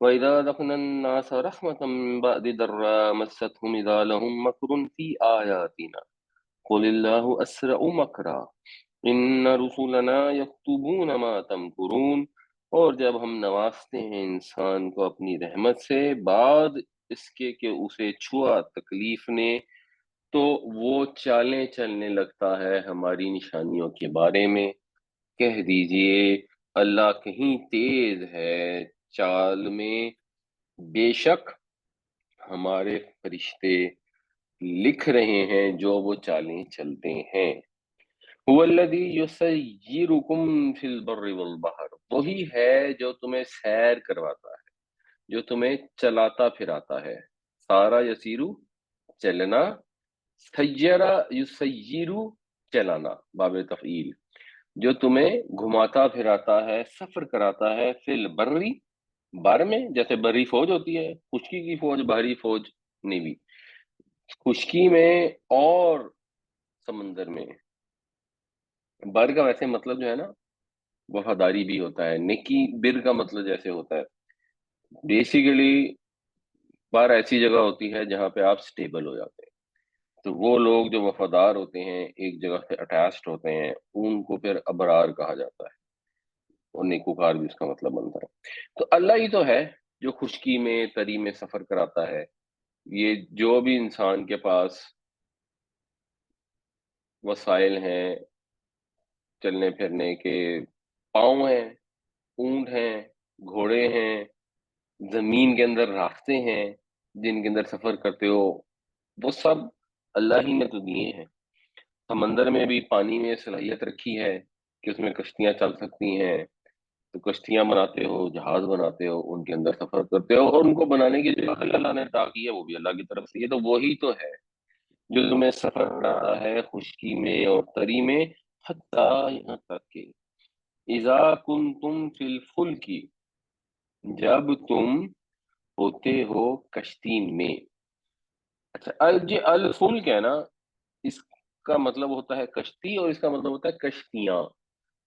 وإذا أذقنا الناس رحمة من بعد ضراء مستهم إذا لهم مكر في آياتنا قل الله أسرع مكرا إن رسلنا يكتبون ما تمكرون۔ اور جب ہم نوازتے ہیں انسان کو اپنی رحمت سے بعد اس کے کہ اسے چھوا تکلیف نے، تو وہ چالیں چلنے لگتا ہے ہماری نشانیوں کے بارے میں۔ کہہ دیجئے اللہ کہیں تیز ہے چال میں، بے شک ہمارے فرشتے لکھ رہے ہیں جو وہ چالیں چلتے ہیں۔ هو الذی یسیرکم فی البر والبحر، وہی ہے جو تمہیں سیر کرواتا ہے، جو تمہیں چلاتا پھراتا ہے۔ سارا یسیرو چلنا، سیرا یسیرو چلانا، باب تفعیل، جو تمہیں گھماتا پھراتا ہے، سفر کراتا ہے، فی البری، بر میں، جیسے بری فوج ہوتی ہے، خشکی کی فوج، بحری فوج، نیوی، خشکی میں اور سمندر میں۔ بر کا ویسے مطلب جو ہے نا وفاداری بھی ہوتا ہے، نیکی بر کا مطلب جیسے ہوتا ہے بیسیکلی، بر ایسی جگہ ہوتی ہے جہاں پہ آپ سٹیبل ہو جاتے ہیں، تو وہ لوگ جو وفادار ہوتے ہیں، ایک جگہ سے اٹیچڈ ہوتے ہیں، ان کو پھر ابرار کہا جاتا ہے، اور نیکوکار بھی اس کا مطلب بنتا ہے۔ تو اللہ ہی تو ہے جو خشکی میں تری میں سفر کراتا ہے۔ یہ جو بھی انسان کے پاس وسائل ہیں چلنے پھرنے کے، پاؤں ہیں، اونٹ ہیں، گھوڑے ہیں، زمین کے اندر راستے ہیں جن کے اندر سفر کرتے ہو، وہ سب اللہ ہی نے تو دیے ہیں۔ سمندر میں بھی پانی میں صلاحیت رکھی ہے کہ اس میں کشتیاں چل سکتی ہیں، تو کشتیاں بناتے ہو، جہاز بناتے ہو، ان کے اندر سفر کرتے ہو، اور ان کو بنانے کی جو عقل اللہ نے عطا کی ہے وہ بھی اللہ کی طرف سے، یہ تو وہی تو ہے جو تمہیں سفر کراتا ہے خشکی میں اور تری میں، حتیٰ یہاں تک کہ اذا کنتم فی الفلک، جب تم ہوتے ہو کشتی میں۔ اچھا جی، الفلک ہے نا، اس کا مطلب ہوتا ہے کشتی، اور اس کا مطلب ہوتا ہے کشتیاں،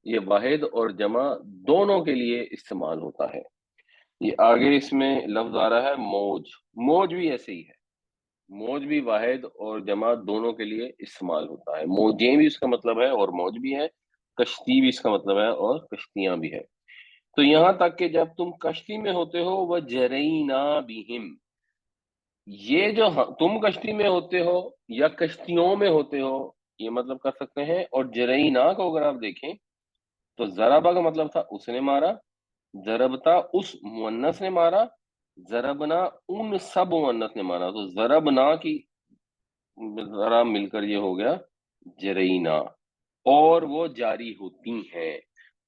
یہ واحد اور جمع دونوں کے لیے استعمال ہوتا ہے۔ یہ آگے اس میں لفظ آ رہا ہے موج، موج بھی ایسے ہی ہے، موج بھی واحد اور جمع دونوں کے لیے استعمال ہوتا ہے، موجیں بھی اس کا مطلب ہے اور موج بھی ہے، کشتی بھی اس کا مطلب ہے اور کشتیاں بھی ہے۔ تو یہاں تک کہ جب تم کشتی میں ہوتے ہو، وہ جرینا بہم، یہ جو تم کشتی میں ہوتے ہو یا کشتیوں میں ہوتے ہو، یہ مطلب کر سکتے ہیں۔ اور جرینا کو اگر آپ دیکھیں تو ضربہ کا مطلب تھا اس نے مارا، ضربتا اس مؤنث نے مارا، ضربنا ان سب مؤنث نے مارا، تو ضربنا کی ذرا مل کر یہ ہو گیا جرینا، اور وہ جاری ہوتی ہیں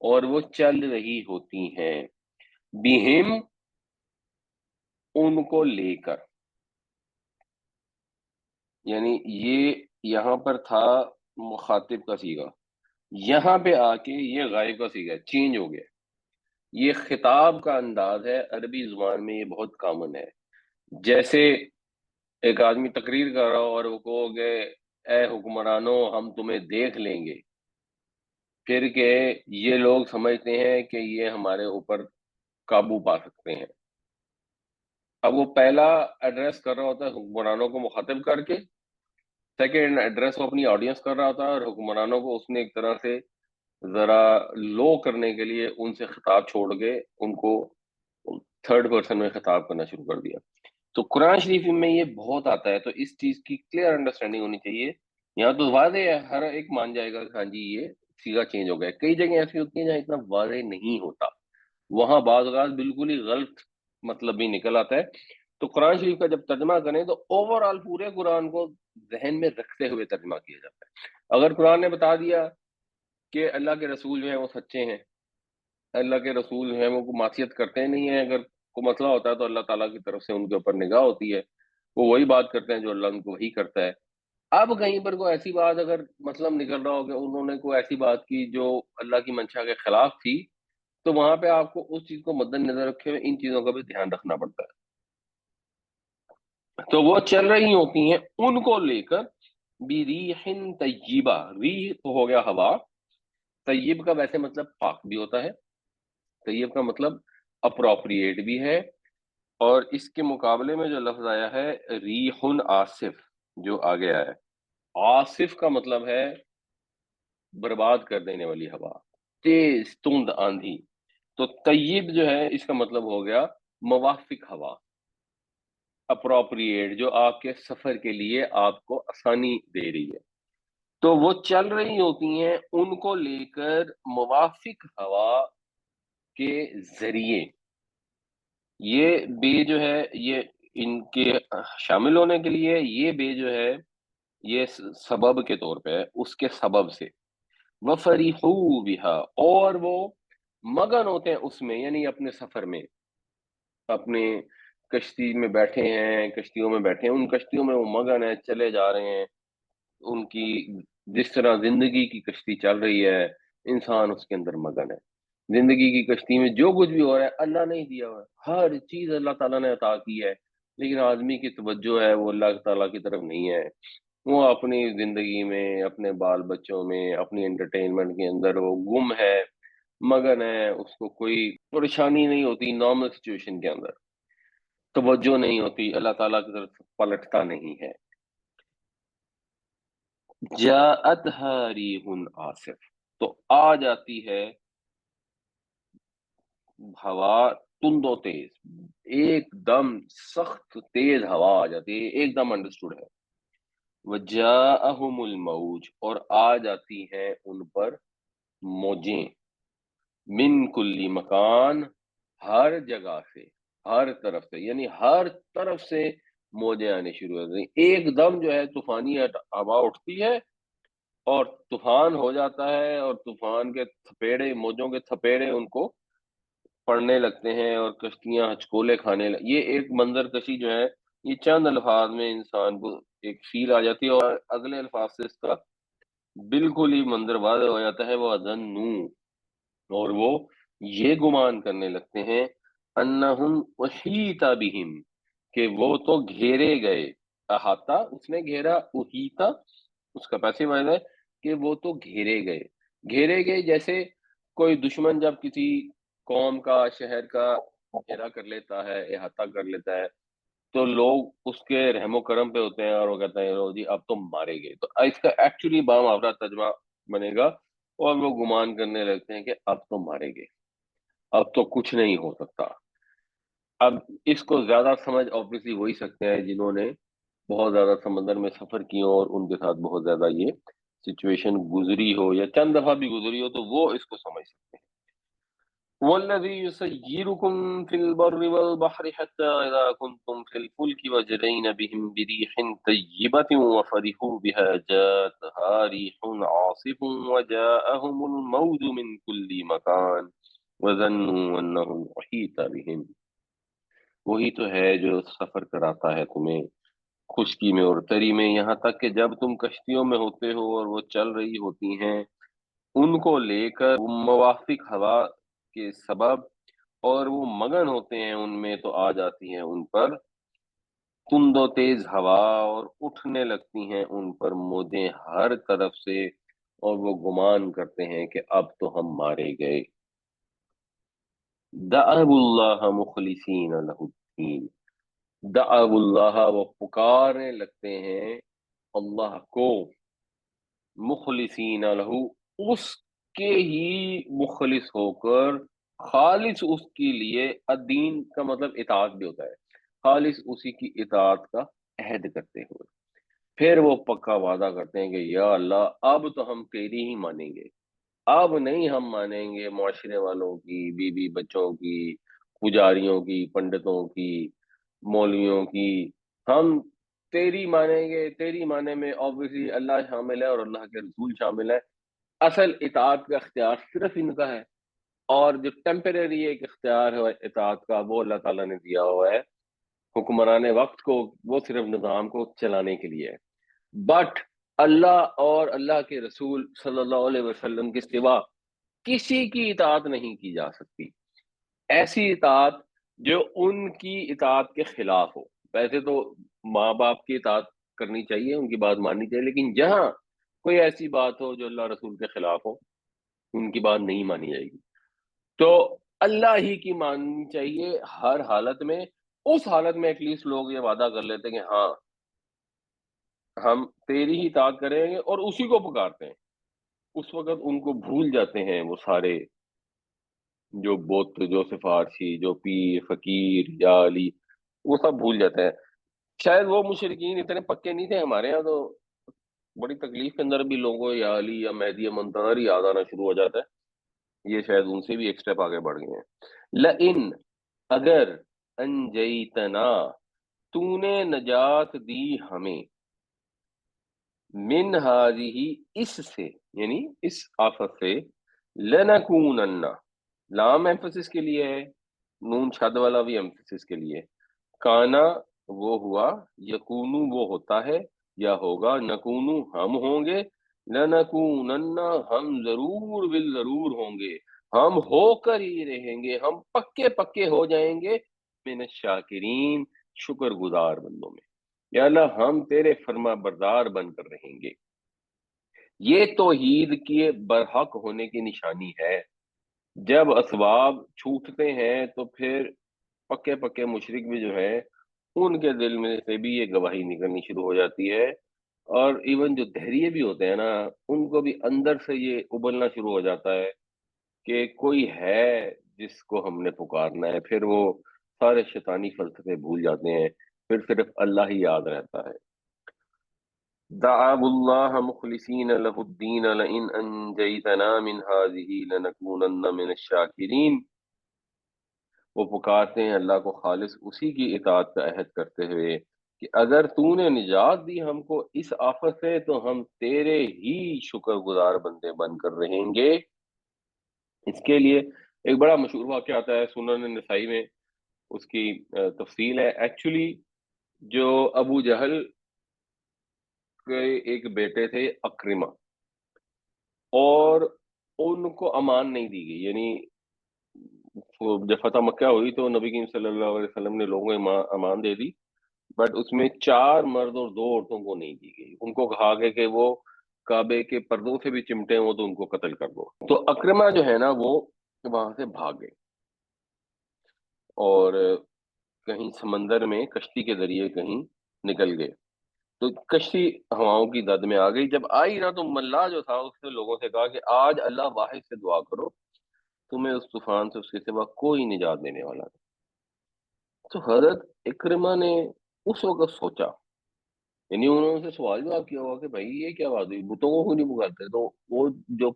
اور وہ چل رہی ہوتی ہیں، بہم، ان کو لے کر، یعنی یہ یہاں پر تھا مخاطب کا صیغہ، یہاں پہ آ کے یہ غائب کا صیغہ ہے، چینج ہو گیا۔ یہ خطاب کا انداز ہے، عربی زبان میں یہ بہت کامن ہے۔ جیسے ایک آدمی تقریر کر رہا ہو اور وہ کہو گے اے حکمرانوں ہم تمہیں دیکھ لیں گے، پھر کہ یہ لوگ سمجھتے ہیں کہ یہ ہمارے اوپر قابو پا سکتے ہیں۔ اب وہ پہلا ایڈریس کر رہا ہوتا ہے حکمرانوں کو مخاطب کر کے، سیکنڈ ایڈریس وہ اپنی آڈینس کر رہا ہوتا ہے، اور حکمرانوں کو اس نے ایک طرح سے ذرا لو کرنے کے لیے ان سے خطاب چھوڑ کے ان کو تھرڈ پرسن میں خطاب کرنا شروع کر دیا۔ تو قرآن شریف میں یہ بہت آتا ہے، تو اس چیز کی کلیئر انڈرسٹینڈنگ ہونی چاہیے۔ یہاں تو واضح ہے، ہر ایک مان جائے گا کہ ہاں جی یہ سیگا چینج ہو گیا۔ کئی جگہ ایسی ہوتی ہیں جہاں اتنا واضح نہیں ہوتا، وہاں بعض اوقات بالکل ہی غلط مطلب بھی نکل آتا ہے۔ تو قرآن شریف کا جب ترجمہ کریں تو اوور آل پورے قرآن کو ذہن میں رکھتے ہوئے ترجمہ کیا جاتا ہے۔ اگر قرآن نے بتا دیا کہ اللہ کے رسول جو ہیں وہ سچے ہیں، اللہ کے رسول جو ہیں وہ معصیت کرتے نہیں ہیں، اگر کوئی مسئلہ ہوتا ہے تو اللہ تعالیٰ کی طرف سے ان کے اوپر نگاہ ہوتی ہے، وہ وہی بات کرتے ہیں جو اللہ ان کو وہی کرتا ہے۔ اب کہیں پر کوئی ایسی بات اگر مسئلہ نکل رہا ہو کہ انہوں نے کوئی ایسی بات کی جو اللہ کی منشا کے خلاف تھی، تو وہاں پہ آپ کو اس چیز کو مد نظر رکھے ہوئے ان چیزوں کا بھی دھیان رکھنا پڑتا ہے۔ تو وہ چل رہی ہوتی ہیں ان کو لے کر بِرِيحٍ طیبہ، ریح تو ہو گیا ہوا، طیب کا ویسے مطلب پاک بھی ہوتا ہے، طیب کا مطلب اپروپریٹ بھی ہے، اور اس کے مقابلے میں جو لفظ آیا ہے ریح آصف جو آگے آیا ہے، آصف کا مطلب ہے برباد کر دینے والی ہوا، تیز تند آندھی۔ تو طیب جو ہے اس کا مطلب ہو گیا موافق ہوا، اپروپریٹ، جو آپ کے سفر کے لیے آپ کو آسانی دے رہی ہے۔ تو وہ چل رہی ہوتی ہیں ان کو لے کر موافق ہوا کے ذریعے، یہ بے جو ہے یہ ان کے شامل ہونے کے لیے، یہ بے جو ہے یہ سبب کے طور پہ ہے، اس کے سبب سے۔ وَفَرِحُوا بِهَا، اور وہ مگن ہوتے ہیں اس میں، یعنی اپنے سفر میں، اپنے کشتی میں بیٹھے ہیں، کشتیوں میں بیٹھے ہیں، ان کشتیوں میں وہ مگن ہیں، چلے جا رہے ہیں، ان کی جس طرح زندگی کی کشتی چل رہی ہے، انسان اس کے اندر مگن ہے۔ زندگی کی کشتی میں جو کچھ بھی ہو رہا ہے اللہ نے ہی دیا ہوا ہے، ہر چیز اللہ تعالیٰ نے عطا کی ہے، لیکن آدمی کی توجہ ہے وہ اللہ تعالیٰ کی طرف نہیں ہے، وہ اپنی زندگی میں، اپنے بال بچوں میں، اپنی انٹرٹینمنٹ کے اندر وہ گم ہے، مگن ہے، اس کو کوئی پریشانی نہیں ہوتی، نارمل سچویشن کے اندر توجہ نہیں ہوتی، اللہ تعالیٰ کی طرف پلٹتا نہیں ہے۔ جاءتها ریح آصف، تو آ جاتی ہے ہوا تند و تیز، ایک دم سخت تیز ہوا آ جاتی ہے، ایک دم انڈرسٹوڈ ہے۔ وجاءہم الموج، اور آ جاتی ہیں ان پر موجیں، من کلی مکان، ہر جگہ سے، ہر طرف سے، یعنی ہر طرف سے موجیں آنے شروع ہو گئی، ایک دم جو ہے طوفانی ہوا اٹھتی ہے اور طوفان ہو جاتا ہے، اور طوفان کے تھپیڑے، موجوں کے تھپیڑے ان کو پڑنے لگتے ہیں اور کشتیاں ہچکولے کھانے یہ ایک منظر کشی جو ہے یہ چند الفاظ میں انسان کو ایک فیل آ جاتی ہے، اور اگلے الفاظ سے اس کا بالکل ہی منظر واضح ہو جاتا ہے۔ وہ اظنوا، اور وہ یہ گمان کرنے لگتے ہیں، انہم احیط بہم، کہ وہ تو گھیرے گئے، احاطہ اس نے گھیرا، احیطہ اس کا پیسو وائز ہے کہ وہ تو گھیرے گئے، گھیرے گئے جیسے کوئی دشمن جب کسی قوم کا، شہر کا گھیرا کر لیتا ہے، احاطہ کر لیتا ہے، تو لوگ اس کے رحم و کرم پہ ہوتے ہیں اور وہ کہتے ہیں لو جی اب تو مارے گئے، تو اس کا ایکچولی بامعنی ترجمہ بنے گا، اور وہ گمان کرنے لگتے ہیں کہ اب تو مارے گئے، اب تو کچھ نہیں ہو سکتا۔ اب اس کو زیادہ سمجھ obviously وہی سکتے ہیں جنہوں نے بہت زیادہ سمندر میں سفر کی ہو اور ان کے ساتھ بہت زیادہ یہ سچویشن گزری ہو یا چند دفعہ بھی گزری ہو، تو وہ اس کو سمجھ سکتے ہیں۔ والذی یسیرکم فی البر والبحر حتی اذا کنتم فی الفلک وجرین بهم بريح طیبۃ وفرحوا بها جاءتها ریح عاصف وجاءهم الموج من كل مکان وظنوا انهم احیط بهم، وہی تو ہے جو سفر کراتا ہے تمہیں خشکی میں اور تری میں، یہاں تک کہ جب تم کشتیوں میں ہوتے ہو اور وہ چل رہی ہوتی ہیں ان کو لے کر موافق ہوا کے سبب، اور وہ مگن ہوتے ہیں ان میں، تو آ جاتی ہیں ان پر تند و تیز ہوا اور اٹھنے لگتی ہیں ان پر موجیں ہر طرف سے، اور وہ گمان کرتے ہیں کہ اب تو ہم مارے گئے۔ دعوا اللہ مخلصین لہ الدین، دعوا اللہ، وہ پکارنے لگتے ہیں اللہ کو، مخلصین لہو، اس کے ہی مخلص ہو کر، خالص اس کے لیے، الدین کا مطلب اطاعت بھی ہوتا ہے، خالص اسی کی اطاعت کا عہد کرتے ہوئے۔ پھر وہ پکا وعدہ کرتے ہیں کہ یا اللہ اب تو ہم تیری ہی مانیں گے، اب نہیں ہم مانیں گے معاشرے والوں کی، بیوی بچوں کی، پجاریوں کی، پنڈتوں کی، مولویوں کی، ہم تیری مانیں گے۔ تیری معنی میں obviously اللہ شامل ہے اور اللہ کے رسول شامل ہے۔ اصل اطاعت کا اختیار صرف ان کا ہے، اور جو ٹیمپریری ایک اختیار ہے اطاعت کا وہ اللہ تعالیٰ نے دیا ہوا ہے حکمران وقت کو، وہ صرف نظام کو چلانے کے لیے ہے۔ بٹ اللہ اور اللہ کے رسول صلی اللہ علیہ وسلم کے سوا کسی کی اطاعت نہیں کی جا سکتی، ایسی اطاعت جو ان کی اطاعت کے خلاف ہو۔ ویسے تو ماں باپ کی اطاعت کرنی چاہیے، ان کی بات ماننی چاہیے، لیکن جہاں کوئی ایسی بات ہو جو اللہ رسول کے خلاف ہو، ان کی بات نہیں مانی جائے گی۔ تو اللہ ہی کی ماننی چاہیے ہر حالت میں۔ اس حالت میں ایٹ لیسٹ لوگ یہ وعدہ کر لیتے ہیں کہ ہاں ہم تیری ہی اطاعت کریں گے، اور اسی کو پکارتے ہیں۔ اس وقت ان کو بھول جاتے ہیں وہ سارے جو بت، جو سفارشی، جو پیر فقیر یا علی، وہ سب بھول جاتے ہیں۔ شاید وہ مشرکین اتنے پکے نہیں تھے، ہمارے ہاں تو بڑی تکلیف کے اندر بھی لوگوں کو یا علی یا مہدی یا منتظر ہی یاد آنا شروع ہو جاتا ہے۔ یہ شاید ان سے بھی ایک سٹیپ آگے بڑھ گئے ہیں۔ لئن، اگر، انجیتنا، تو نے نجات دی ہمیں، من ہذہ، اس سے، یعنی اس آفت سے، لنکونن، لام ایمفسس کے لیے ہے، نون شد والا بھی ایمفسس کے لیے، کانا وہ ہوا، یکونو وہ ہوتا ہے یا ہوگا، نکونو ہم ہوں گے، لنکونن ہم ضرور بالضرور ہوں گے، ہم ہو کر ہی رہیں گے، ہم پکے پکے ہو جائیں گے، من الشاکرین، شکر گزار بندوں میں، یا اللہ ہم تیرے فرما بردار بن کر رہیں گے۔ یہ توحید کے برحق ہونے کی نشانی ہے۔ جب اسباب چھوٹتے ہیں تو پھر پکے پکے مشرک بھی جو ہے ان کے دل میں سے بھی یہ گواہی نکلنی شروع ہو جاتی ہے، اور ایون جو دہریے بھی ہوتے ہیں نا، ان کو بھی اندر سے یہ ابلنا شروع ہو جاتا ہے کہ کوئی ہے جس کو ہم نے پکارنا ہے۔ پھر وہ سارے شیطانی فلسفے بھول جاتے ہیں، پھر صرف اللہ ہی یاد رہتا ہے۔ دعوا اللہ مخلصین لہ الدین لئن انجیتنا من ہذہ لنکونن من الشاکرین، وہ پکارتے ہیں اللہ کو خالص اسی کی اطاعت کا عہد کرتے ہوئے کہ اگر تو نے نجات دی ہم کو اس آفت سے تو ہم تیرے ہی شکر گزار بندے بن کر رہیں گے۔ اس کے لیے ایک بڑا مشہور واقعہ آتا ہے سنن نسائی میں، اس کی تفصیل ہے۔ ایکچولی جو ابو جہل کے ایک بیٹے تھے اکرمہ، اور ان کو امان نہیں دی گئی، یعنی جب فتح مکہ ہوئی تو نبی کریم صلی اللہ علیہ وسلم نے لوگوں کو امان دے دی، بٹ اس میں 4 مرد اور 2 عورتوں کو نہیں دی گئی۔ ان کو کہا گیا کہ وہ کعبے کے پردوں سے بھی چمٹے ہوں تو ان کو قتل کر دو۔ تو اکرمہ جو ہے نا وہ وہاں سے بھاگ گئے، اور کہیں سمندر میں کشتی کے ذریعے کہیں نکل گئے۔ تو کشتی ہواؤں کی دد میں آ گئی، جب آئی نا تو ملا جو تھا اس نے لوگوں سے کہا کہ آج اللہ واحد سے دعا کرو، تمہیں اس طوفان سے اس کے سوا کوئی نجات دینے والا نہیں۔ تو حضرت اکرمہ نے اس وقت سوچا، یعنی انہوں نے سوال جواب کیا ہوا کہ بھائی یہ کیا بات ہوئی، بتوں کو کیوں نہیں پکارتے؟ تو وہ جو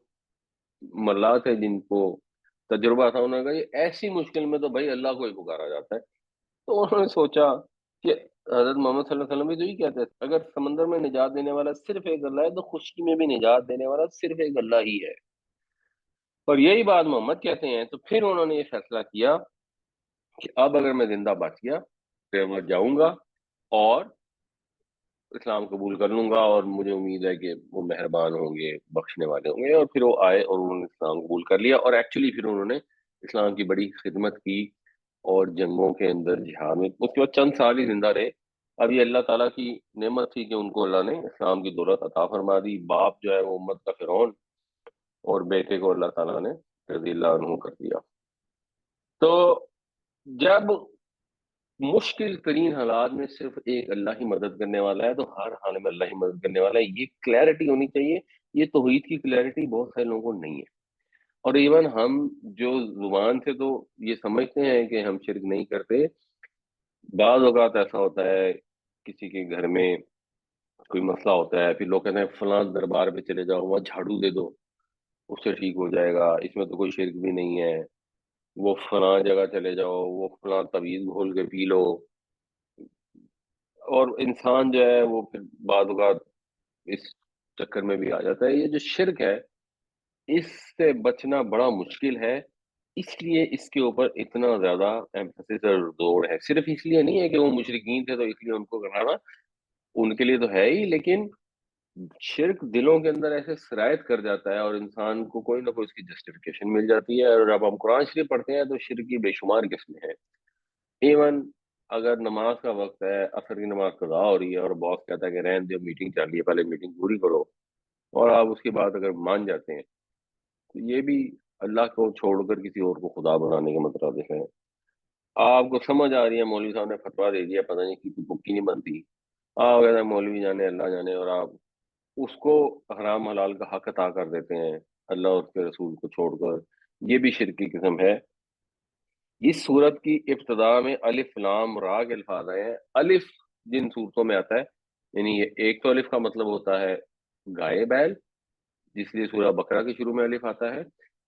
ملا تھے جن کو تجربہ تھا، انہوں نے کہا یہ ایسی مشکل میں تو بھائی اللہ کو ہی پکارا جاتا ہے۔ تو انہوں نے سوچا کہ حضرت محمد صلی اللہ علیہ وسلم بھی تو یہ کہتے ہیں اگر سمندر میں نجات دینے والا صرف ایک اللہ ہے تو خشکی میں بھی نجات دینے والا صرف ایک اللہ ہی ہے، اور یہی بات محمد کہتے ہیں۔ تو پھر انہوں نے یہ فیصلہ کیا کہ اب اگر میں زندہ بچ گیا تو میں جاؤں گا اور اسلام قبول کر لوں گا، اور مجھے امید ہے کہ وہ مہربان ہوں گے، بخشنے والے ہوں گے۔ اور پھر وہ آئے اور انہوں نے اسلام قبول کر لیا، اور ایکچولی پھر انہوں نے اسلام کی بڑی خدمت کی، اور جنگوں کے اندر جہاد میں اس کے بعد چند سال ہی زندہ رہے، اب یہ اللہ تعالیٰ کی نعمت تھی کہ ان کو اللہ نے اسلام کی دولت عطا فرما دی. باپ جو ہے وہ امت کا فرعون، اور بیٹے کو اللہ تعالیٰ نے رضی اللہ عنہ کر دیا. تو جب مشکل ترین حالات میں صرف ایک اللہ ہی مدد کرنے والا ہے، تو ہر حال میں اللہ ہی مدد کرنے والا ہے، یہ کلیئرٹی ہونی چاہیے. یہ توحید کی کلیئرٹی بہت سارے لوگوں کو نہیں ہے. اور ایون ہم جو زبان سے تو یہ سمجھتے ہیں کہ ہم شرک نہیں کرتے، بعض اوقات ایسا ہوتا ہے کسی کے گھر میں کوئی مسئلہ ہوتا ہے، پھر لوگ کہتے ہیں فلاں دربار پہ چلے جاؤ، وہاں جھاڑو دے دو، اس سے ٹھیک ہو جائے گا، اس میں تو کوئی شرک بھی نہیں ہے. وہ فلاں جگہ چلے جاؤ، وہ فلاں تعویذ گھول کے پی لو. اور انسان جو ہے وہ پھر بعض اوقات اس چکر میں بھی آ جاتا ہے. یہ جو شرک ہے، اس سے بچنا بڑا مشکل ہے. اس لیے اس کے اوپر اتنا زیادہ ایمفسس اور زور ہے. صرف اس لیے نہیں ہے کہ وہ مشرکین تھے تو اس لیے ان کو کرانا، ان کے لیے تو ہے ہی، لیکن شرک دلوں کے اندر ایسے سرایت کر جاتا ہے اور انسان کو کوئی نہ کوئی اس کی جسٹیفیکیشن مل جاتی ہے. اور جب ہم قرآن شریف پڑھتے ہیں تو شرک کی بے شمار قسمیں ہیں. ایون اگر نماز کا وقت ہے، عصر کی نماز قضا ہو رہی ہے، اور باس کہتا ہے کہ رہن دو، میٹنگ چل رہی ہے، پہلے میٹنگ پوری کرو، اور آپ اس کے بعد اگر مان جاتے ہیں، تو یہ بھی اللہ کو چھوڑ کر کسی اور کو خدا بنانے کے مترادف ہے. آپ کو سمجھ آ رہی ہے مولوی صاحب نے فتویٰ دے دیا، پتہ نہیں کی بکی نہیں بنتی، آپ کہتے ہیں مولوی جانے اللہ جانے، اور آپ اس کو حرام حلال کا حق عطا کر دیتے ہیں اللہ اور اس کے رسول کو چھوڑ کر. یہ بھی شرک کی قسم ہے. اس صورت کی ابتدا میں الف لام را کے الفاظ آئے ہیں. الف جن صورتوں میں آتا ہے، یعنی یہ ایک تو الف کا مطلب ہوتا ہے گائے بیل، جس لیے سورہ بقرہ کے شروع میں الف آتا ہے،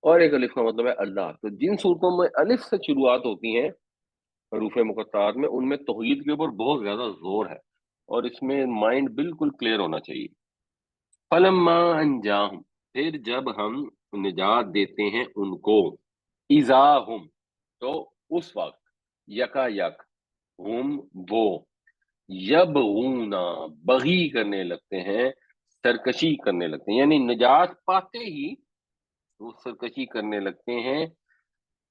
اور ایک الف کا مطلب ہے اللہ. تو جن صورتوں میں الف سے شروعات ہوتی ہیں حروف مقطعات میں، ان میں توحید کے اوپر بہت زیادہ زور ہے، اور اس میں مائنڈ بالکل کلیئر ہونا چاہیے. فلما انجاہم، پھر جب ہم نجات دیتے ہیں ان کو، اذا ہم، تو اس وقت، یکا یک، ہم وہ، یبغونا، بغی کرنے لگتے ہیں، سرکشی کرنے لگتے ہیں، یعنی نجات پاتے ہی وہ سرکشی کرنے لگتے ہیں،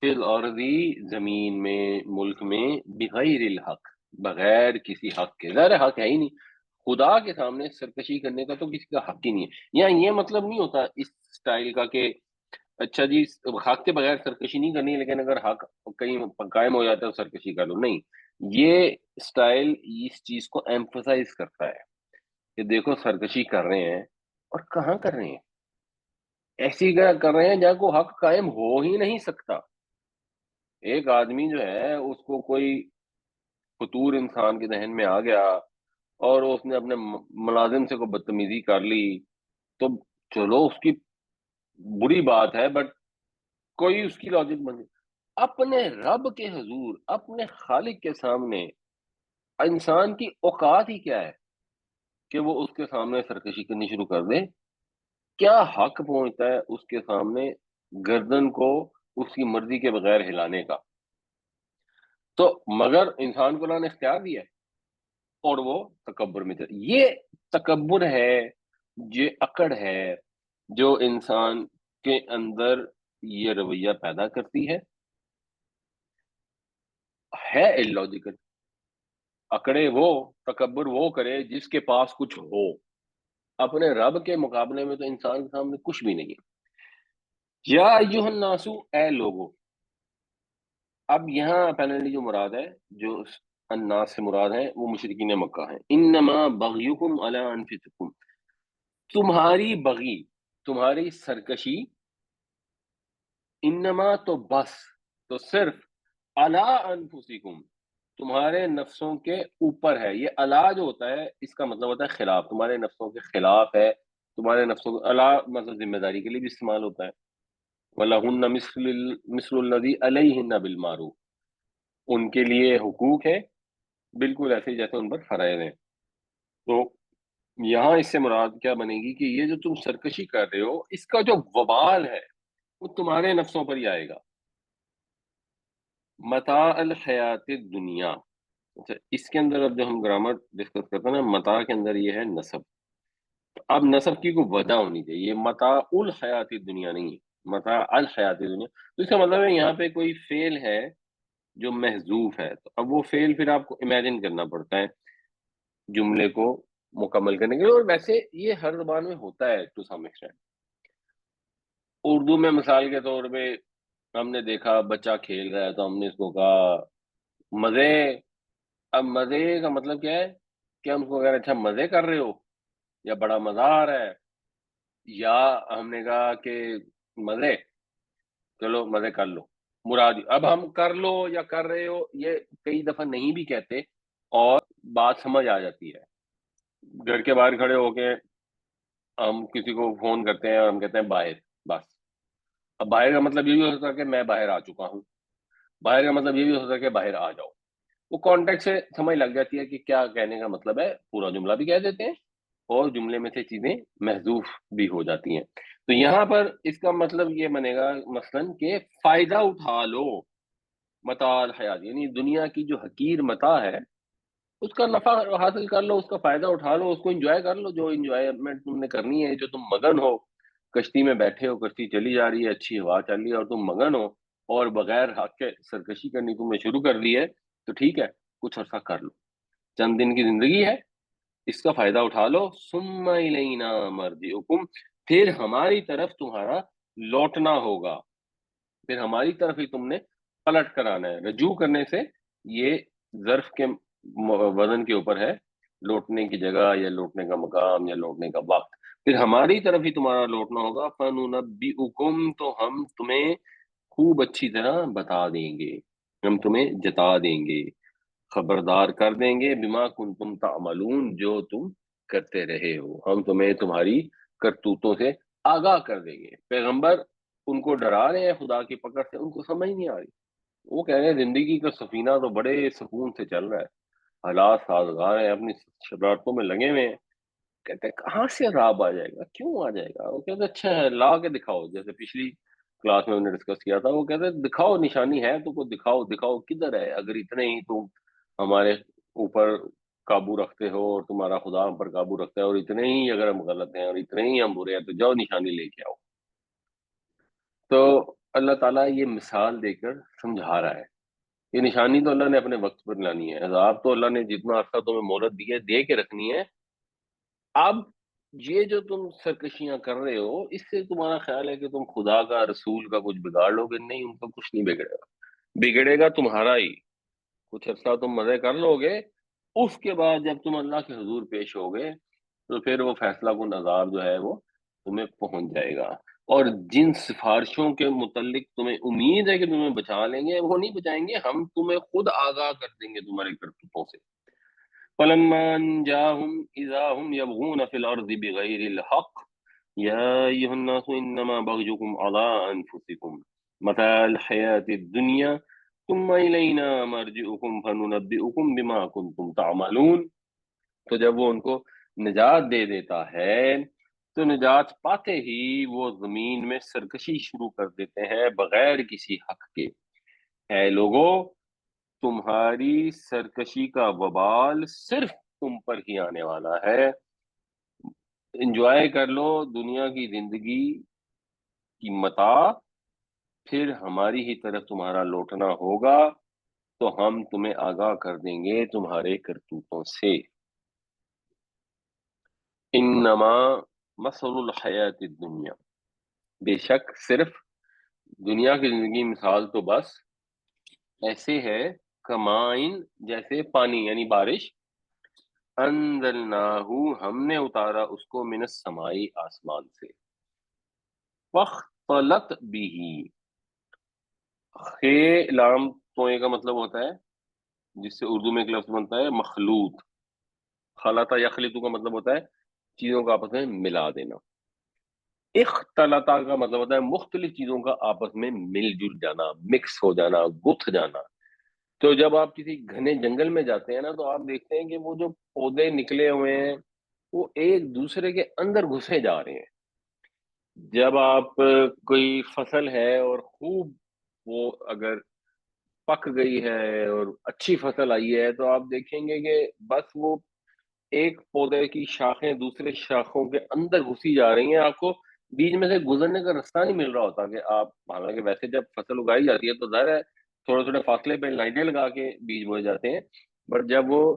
فی الارضی، زمین میں، ملک میں، بغیر الحق، بغیر کسی حق کے. ظاہر حق ہے ہی نہیں، خدا کے سامنے سرکشی کرنے کا تو کسی کا حق ہی نہیں ہے. یہاں یہ مطلب نہیں ہوتا اس سٹائل کا کہ اچھا جی حق کے بغیر سرکشی نہیں کرنی، لیکن اگر حق کہیں قائم ہو جاتا ہے تو سرکشی کر لو. نہیں، یہ سٹائل اس چیز کو ایمفسائز کرتا ہے کہ دیکھو سرکشی کر رہے ہیں، اور کہاں کر رہے ہیں، ایسی جگہ کر رہے ہیں جہاں کو حق قائم ہو ہی نہیں سکتا. ایک آدمی جو ہے اس کو کوئی فطور انسان کے ذہن میں آ گیا، اور اس نے اپنے ملازم سے کوئی بدتمیزی کر لی، تو چلو اس کی بری بات ہے، بٹ کوئی اس کی لاجک بن گئی. اپنے رب کے حضور، اپنے خالق کے سامنے انسان کی اوقات ہی کیا ہے کہ وہ اس کے سامنے سرکشی کرنی شروع کر دے. کیا حق پہنچتا ہے اس کے سامنے گردن کو اس کی مرضی کے بغیر ہلانے کا؟ تو مگر انسان کو اللہ نے اختیار دیا ہے، اور وہ تکبر میں یہ تکبر ہے، یہ اکڑ ہے جو انسان کے اندر یہ رویہ پیدا کرتی ہے illogical. اکڑے وہ، تکبر وہ کرے جس کے پاس کچھ ہو. اپنے رب کے مقابلے میں تو انسان کے سامنے کچھ بھی نہیں ہے. یا ایھا الناس، اے لوگو. اب یہاں پینلٹی جو مراد ہے، جو الناس سے مراد ہے، وہ مشرکین مکہ ہیں. انما بغیکم علی انفسکم، تمہاری بغی، تمہاری سرکشی، انما تو بس، تو صرف، علی انفسکم، تمہارے نفسوں کے اوپر ہے. یہ الا جو ہوتا ہے اس کا مطلب ہوتا ہے خلاف، تمہارے نفسوں کے خلاف ہے. تمہارے نفسوں کو الا مطلب ذمہ داری کے لیے بھی استعمال ہوتا ہے. وَلَهُنَّ مِثْلُ الَّذِي عَلَيْهِنَّ بِالْمَعْرُوفِ، ان کے لیے حقوق ہے بالکل ایسے ہی جیسے ان پر فرائض ہیں. تو یہاں اس سے مراد کیا بنے گی کہ یہ جو تم سرکشی کر رہے ہو، اس کا جو وبال ہے وہ تمہارے نفسوں پر ہی آئے گا. متاع الحیات الدنیا. اچھا، اس کے اندر اب جو ہم گرامر ڈسکس کرتے ہیں نا، متاع کے اندر یہ ہے نسب. اب نسب کی کوئی وجہ ہونی چاہیے، یہ متاع الحیات الدنیا نہیں ہے، متاع الحیات دنیا. تو اس کا مطلب ہے یہاں پہ کوئی فعل ہے جو محذوف ہے، تو اب وہ فعل پھر آپ کو امیجن کرنا پڑتا ہے جملے کو مکمل کرنے کے لیے، اور ویسے یہ ہر زبان میں ہوتا ہے ٹو سم ایکسٹینٹ۔ اردو میں مثال کے طور پہ ہم نے دیکھا بچہ کھیل رہا ہے تو ہم نے اس کو کہا مزے۔ اب مزے کا مطلب کیا ہے کہ ہم اس کو کہہ رہے ہیں اچھا مزے کر رہے ہو، یا بڑا مزہ آ رہا ہے، یا ہم نے کہا کہ مزے، چلو مزے کر لو مراد۔ اب ہم کر لو یا کر رہے ہو یہ کئی دفعہ نہیں بھی کہتے، اور بات سمجھ آ جاتی ہے۔ گھر کے باہر کھڑے ہو کے ہم کسی کو فون کرتے ہیں اور ہم کہتے ہیں باہر، بس۔ اب باہر کا مطلب یہ بھی ہو سکتا ہے کہ میں باہر آ چکا ہوں، باہر کا مطلب یہ بھی ہو سکتا ہے کہ باہر آ جاؤ۔ وہ کانٹیکٹ سے سمجھ لگ جاتی ہے کہ کیا کہنے کا مطلب ہے، پورا جملہ بھی کہہ دیتے ہیں اور جملے میں سے چیزیں محذوف بھی ہو جاتی ہیں۔ تو یہاں پر اس کا مطلب یہ بنے گا مثلاً کہ فائدہ اٹھا لو، متاع الحیات، یعنی دنیا کی جو حقیر متاع ہے اس کا نفع حاصل کر لو، اس کا فائدہ اٹھا لو، اس کو انجوائے کر لو، جو انجوائمنٹ تم نے کرنی ہے، جو تم مگن ہو۔ کشتی میں بیٹھے ہو، کشتی چلی جا رہی ہے، اچھی ہوا چل رہی ہے اور تم مگن ہو، اور بغیر حق کے سرکشی کرنی تم نے شروع کر دی ہے، تو ٹھیک ہے، کچھ عرصہ کر لو، چند دن کی زندگی ہے، اس کا فائدہ اٹھا لو۔ ثم الینا مرجعکم، پھر ہماری طرف تمہارا لوٹنا ہوگا، پھر ہماری طرف ہی تم نے پلٹ کر آنا ہے۔ رجوع کرنے سے یہ ظرف کے وزن کے اوپر ہے، لوٹنے کی جگہ یا لوٹنے کا مقام یا لوٹنے کا وقت، پھر ہماری طرف ہی تمہارا لوٹنا ہوگا۔ فَنُنَبِّئُكُمْ، تو ہم تمہیں خوب اچھی طرح بتا دیں گے، ہم تمہیں جتا دیں گے، خبردار کر دیں گے، بما کنتم تعملون، جو تم کرتے رہے ہو، ہم تمہیں تمہاری کرتوتوں سے آگاہ کر دیں گے۔ پیغمبر ان کو ڈرا رہے ہیں خدا کی پکڑ سے، ان کو سمجھ نہیں آ رہی، وہ کہہ رہے ہیں زندگی کا سفینہ تو بڑے سکون سے چل رہا ہے، حالات سازگار ہیں، اپنی شرارتوں میں لگے ہوئے ہیں۔ کہتے ہیں کہاں سے عذاب آ جائے گا، کیوں آ جائے گا؟ وہ کہتے ہیں اچھا ہے لا کے دکھاؤ، جیسے پچھلی کلاس میں ہم نے ڈسکس کیا تھا، وہ کہتے ہیں دکھاؤ، نشانی ہے تو کو دکھاؤ، دکھاؤ کدھر ہے؟ اگر اتنے ہی تم ہمارے اوپر قابو رکھتے ہو اور تمہارا خدا ہم پر قابو رکھتا ہے، اور اتنے ہی اگر ہم غلط ہیں اور اتنے ہی ہم برے ہیں، تو جاؤ نشانی لے کے آؤ۔ تو اللہ تعالیٰ یہ مثال دے کر سمجھا رہا ہے، یہ نشانی تو اللہ نے اپنے وقت پر لانی ہے، عذاب تو اللہ نے جتنا عرصہ تمہیں مہلت دی ہے دے کے رکھنی ہے۔ اب یہ جو تم سرکشیاں کر رہے ہو، اس سے تمہارا خیال ہے کہ تم خدا کا رسول کا کچھ بگاڑ لو گے؟ نہیں، ان کا کچھ نہیں بگڑے گا، بگڑے گا تمہارا ہی۔ کچھ عرصہ تم مزے کر لو گے، اس کے بعد جب تم اللہ کے حضور پیش ہوگے تو پھر وہ فیصلہ کن عذاب جو ہے وہ تمہیں پہنچ جائے گا، اور جن سفارشوں کے متعلق تمہیں امید ہے کہ تمہیں بچا لیں گے، وہ نہیں بچائیں گے، ہم تمہیں خود آگاہ کر دیں گے تمہارے کرتوتوں سے۔ فَلَمَّا أَنْجَاهُمْ إِذَا هُمْ يَبْغُونَ فِي الْأَرْضِ بِغَيْرِ الْحَقِّ يَا أَيُّهَا النَّاسُ إِنَّمَا بَغْيُكُمْ عَلَىٰ أَنفُسِكُمْ مَتَاعَ الْحَيَاةِ الدُّنْيَا ثُمَّ إِلَيْنَا مَرْجِعُكُمْ فَنُنَبِّئُكُمْ بِمَا كُنتُمْ تَعْمَلُونَ۔ تو جب وہ ان کو نجات دے دیتا ہے تو نجات پاتے ہی وہ زمین میں سرکشی شروع کر دیتے ہیں بغیر کسی حق کے۔ اے لوگو، تمہاری سرکشی کا وبال صرف تم پر ہی آنے والا ہے، انجوائے کر لو دنیا کی زندگی کی متاع، پھر ہماری ہی طرف تمہارا لوٹنا ہوگا، تو ہم تمہیں آگاہ کر دیں گے تمہارے کرتوتوں سے۔ انما مثل الحیات الدنیا، بے شک صرف دنیا کی زندگی مثال تو بس ایسے ہے، کمائن، جیسے پانی یعنی بارش، انزلناہ، ہم نے اتارا اس کو، من السمائی، آسمان سے، فاختلط بھی، خے لام توئے کا مطلب ہوتا ہے، جس سے اردو میں ایک لفظ بنتا ہے مخلوط، خلطہ یخلطو کا مطلب ہوتا ہے چیزوں کو آپس میں ملا دینا، اختلطہ کا مطلب ہوتا ہے مختلف چیزوں کا آپس میں مل جل جانا، مکس ہو جانا، گتھ جانا۔ تو جب آپ کسی گھنے جنگل میں جاتے ہیں نا، تو آپ دیکھتے ہیں کہ وہ جو پودے نکلے ہوئے ہیں وہ ایک دوسرے کے اندر گھسے جا رہے ہیں۔ جب آپ کوئی فصل ہے اور خوب وہ اگر پک گئی ہے اور اچھی فصل آئی ہے، تو آپ دیکھیں گے کہ بس وہ ایک پودے کی شاخیں دوسرے شاخوں کے اندر گھسی جا رہی ہیں، آپ کو بیچ میں سے گزرنے کا راستہ نہیں مل رہا ہوتا کہ آپ، حالانکہ ویسے جب فصل اگائی جاتی ہے تو ظاہر ہے تھوڑے تھوڑے فاصلے پہ لائنیں لگا کے بیج بوئے جاتے ہیں، بٹ جب وہ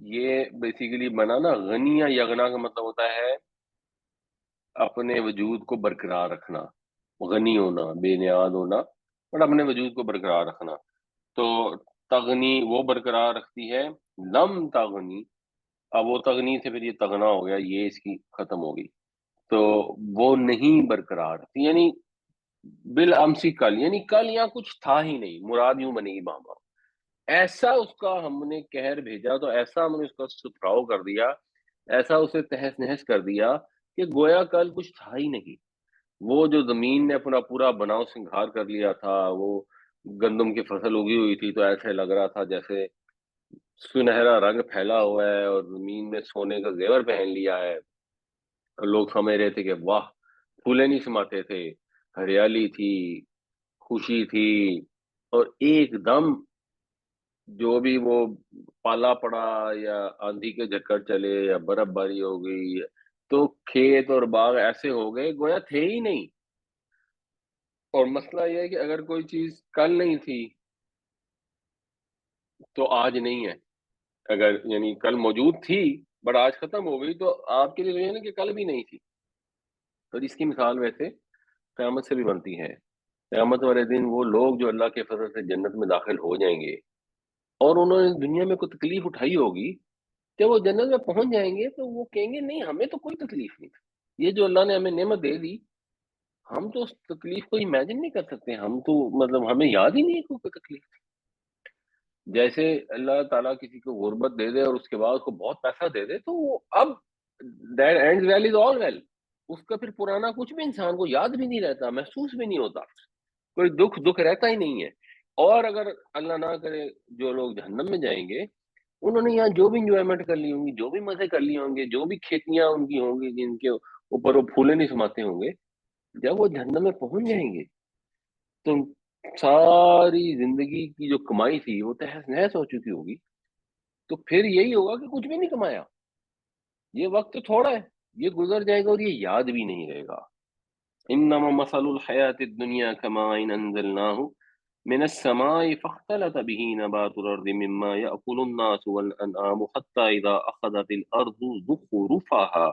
یہ بیسیکلی بنا نا، غنی یا یغنا کا مطلب ہوتا ہے اپنے وجود کو برقرار رکھنا، غنی ہونا، بے نیاز ہونا، اور اپنے وجود کو برقرار رکھنا. تو تغنی وہ برقرار رکھتی ہے، لم تغنی، اب وہ تغنی سے پھر یہ تغنا ہو گیا، یہ اس کی ختم ہو گئی. تو وہ نہیں برقرار رکھتی، یعنی بالامسی کل، یعنی کل یہاں کچھ تھا ہی نہیں، مراد یوں بنے گی ماما. ایسا اس کا ہم نے قہر بھیجا، تو ایسا ہم نے اس کا ستھراؤ کر دیا، ایسا اسے تہس نہس کر دیا کہ گویا کل کچھ تھا ہی نہیں. وہ جو زمین نے اپنا پورا بناؤ سنگھار کر لیا تھا، وہ گندم کی فصل اگی ہوئی تھی تو ایسے لگ رہا تھا جیسے سنہرا رنگ پھیلا ہوا ہے اور زمین میں سونے کا زیور پہن لیا ہے. لوگ سمجھ رہے تھے کہ واہ، پھولے نہیں سماتے تھے، ہریالی تھی، خوشی تھی، اور ایک دم جو بھی وہ پالا پڑا یا آندھی کے جھکڑ چلے یا برف باری ہو گئی، تو کھیت اور باغ ایسے ہو گئے گویا تھے ہی نہیں. اور مسئلہ یہ ہے کہ اگر کوئی چیز کل نہیں تھی تو آج نہیں ہے. اگر یعنی کل موجود تھی بٹ آج ختم ہو گئی، تو آپ کے لیے تو یہ نا کہ کل بھی نہیں تھی. تو اس کی مثال ویسے قیامت سے بھی بنتی ہے. قیامت والے دن وہ لوگ جو اللہ کے فضل سے جنت میں داخل ہو جائیں گے، اور انہوں نے دنیا میں کوئی تکلیف اٹھائی ہوگی، جب وہ جنت میں پہنچ جائیں گے تو وہ کہیں گے نہیں، ہمیں تو کوئی تکلیف نہیں تھی، یہ جو اللہ نے ہمیں نعمت دے دی، ہم تو اس تکلیف کو امیجن نہیں کر سکتے، ہم تو مطلب ہمیں یاد ہی نہیں ہے کوئی تکلیف. جیسے اللہ تعالیٰ کسی کو غربت دے دے اور اس کے بعد اس کو بہت پیسہ دے دے، تو وہ اب that ends well is all well, اس کا پھر پرانا کچھ بھی انسان کو یاد بھی نہیں رہتا، محسوس بھی نہیں ہوتا، کوئی دکھ رہتا ہی نہیں ہے. اور اگر اللہ نہ کرے جو لوگ جہنم میں جائیں گے، انہوں نے یہاں جو بھی انجوائمنٹ کر لی ہوں گی، جو بھی مزے کر لیے ہوں گے، جو بھی کھیتیاں ان کی ہوں گی جن کے اوپر وہ پھولے نہیں سماتے ہوں گے، جب وہ جہنم میں پہنچ جائیں گے تو ساری زندگی کی جو کمائی تھی وہ تہس نہس ہو چکی ہوگی. تو پھر یہی ہوگا کہ کچھ بھی نہیں کمایا، یہ وقت تو تھوڑا ہے، یہ گزر جائے گا اور یہ یاد بھی نہیں رہے گا. انما مثل الحیات الدنیا كماء انزلناه من السماء فاختلط به نبات الارض مما يأكل الناس والانعام حتى اذا اخذت الارض زخرفها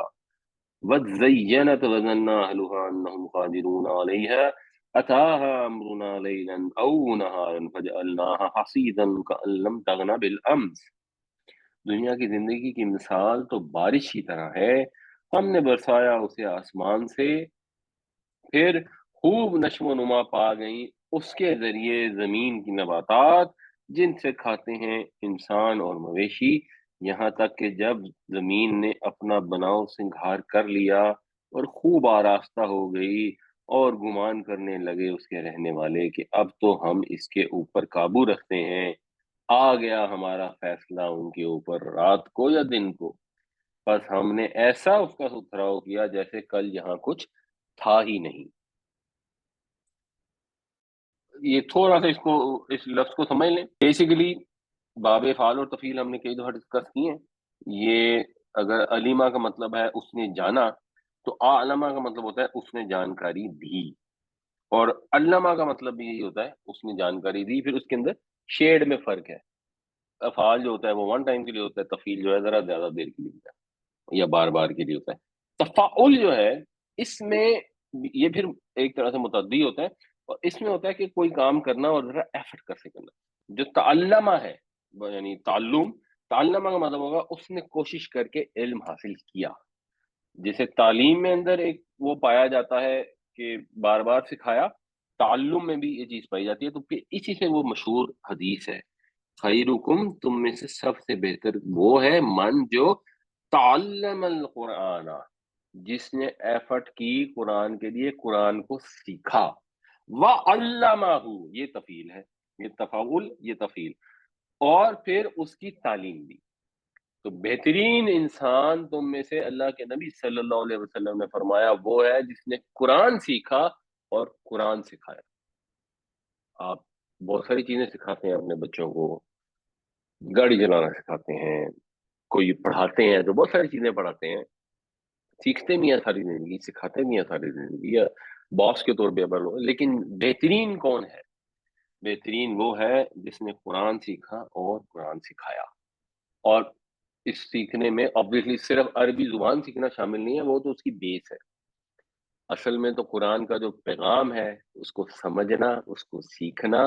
وزينت وظن اهلها انهم قادرون عليها اتاها امرنا ليلا او نهارا فجعلناها حصيدا كأن لم تغن بالامس. دنیا کی زندگی کی مثال تو بارش کی طرح ہے، ہم نے برسایا اسے آسمان سے، پھر خوب نشو و نما پا گئیں اس کے ذریعے زمین کی نباتات، جن سے کھاتے ہیں انسان اور مویشی، یہاں تک کہ جب زمین نے اپنا بناؤ سنگھار کر لیا اور خوب آراستہ ہو گئی، اور گمان کرنے لگے اس کے رہنے والے کہ اب تو ہم اس کے اوپر قابو رکھتے ہیں، آ گیا ہمارا فیصلہ ان کے اوپر رات کو یا دن کو، بس ہم نے ایسا اس کا ستھراؤ کیا جیسے کل یہاں کچھ تھا ہی نہیں. یہ تھوڑا سا اس کو، اس لفظ کو سمجھ لیں. بیسیکلی باب فعال اور تفعیل ہم نے کئی دفعہ ڈسکس کی ہیں. یہ اگر علیمہ کا مطلب ہے اس نے جانا، تو علمہ کا مطلب ہوتا ہے اس نے جانکاری دی، اور علامہ کا مطلب بھی یہی ہوتا ہے اس نے جانکاری دی. پھر اس کے اندر شیڈ میں فرق ہے. افعال جو ہوتا ہے وہ ون ٹائم کے لیے ہوتا ہے، تفعیل جو ہے ذرا زیادہ دیر کے لیے ہوتا ہے یا بار بار کے لیے ہوتا ہے. تفاعل جو ہے اس میں یہ پھر ایک طرح سے متعدی ہوتا ہے، اور اس میں ہوتا ہے کہ کوئی کام کرنا اور ذرا ایفرٹ کر سے کرنا. جو تعلمہ ہے یعنی تعلم، تعلمہ کا مطلب ہوگا اس نے کوشش کر کے علم حاصل کیا. جیسے تعلیم میں اندر ایک وہ پایا جاتا ہے کہ بار بار سکھایا، تعلم میں بھی یہ چیز پائی جاتی ہے. تو پھر اسی سے وہ مشہور حدیث ہے، خیرکم، تم میں سے سب سے بہتر وہ ہے من جو تعلم القرآن، جس نے ایفرٹ کی قرآن کے لیے، قرآن کو سیکھا. وَعَلَّمَهُ، یہ تفعیل ہے، یہ تفاعل، یہ تفعیل، اور پھر اس کی تعلیم دی. تو بہترین انسان تم میں سے، اللہ کے نبی صلی اللہ علیہ وسلم نے فرمایا، وہ ہے جس نے قرآن سیکھا اور قرآن سکھایا. آپ بہت ساری چیزیں سکھاتے ہیں اپنے بچوں کو، گاڑی چلانا سکھاتے ہیں، کوئی پڑھاتے ہیں تو بہت ساری چیزیں پڑھاتے ہیں، سیکھتے بھی ہیں ساری زندگی، سکھاتے بھی ہیں ساری زندگی، یا باس کے طور پہ لو. لیکن بہترین کون ہے؟ بہترین وہ ہے جس نے قرآن سیکھا اور قرآن سکھایا. اور اس سیکھنے میں آبویسلی صرف عربی زبان سیکھنا شامل نہیں ہے، وہ تو اس کی بیس ہے۔ اصل میں تو قرآن کا جو پیغام ہے اس کو سمجھنا، اس کو سیکھنا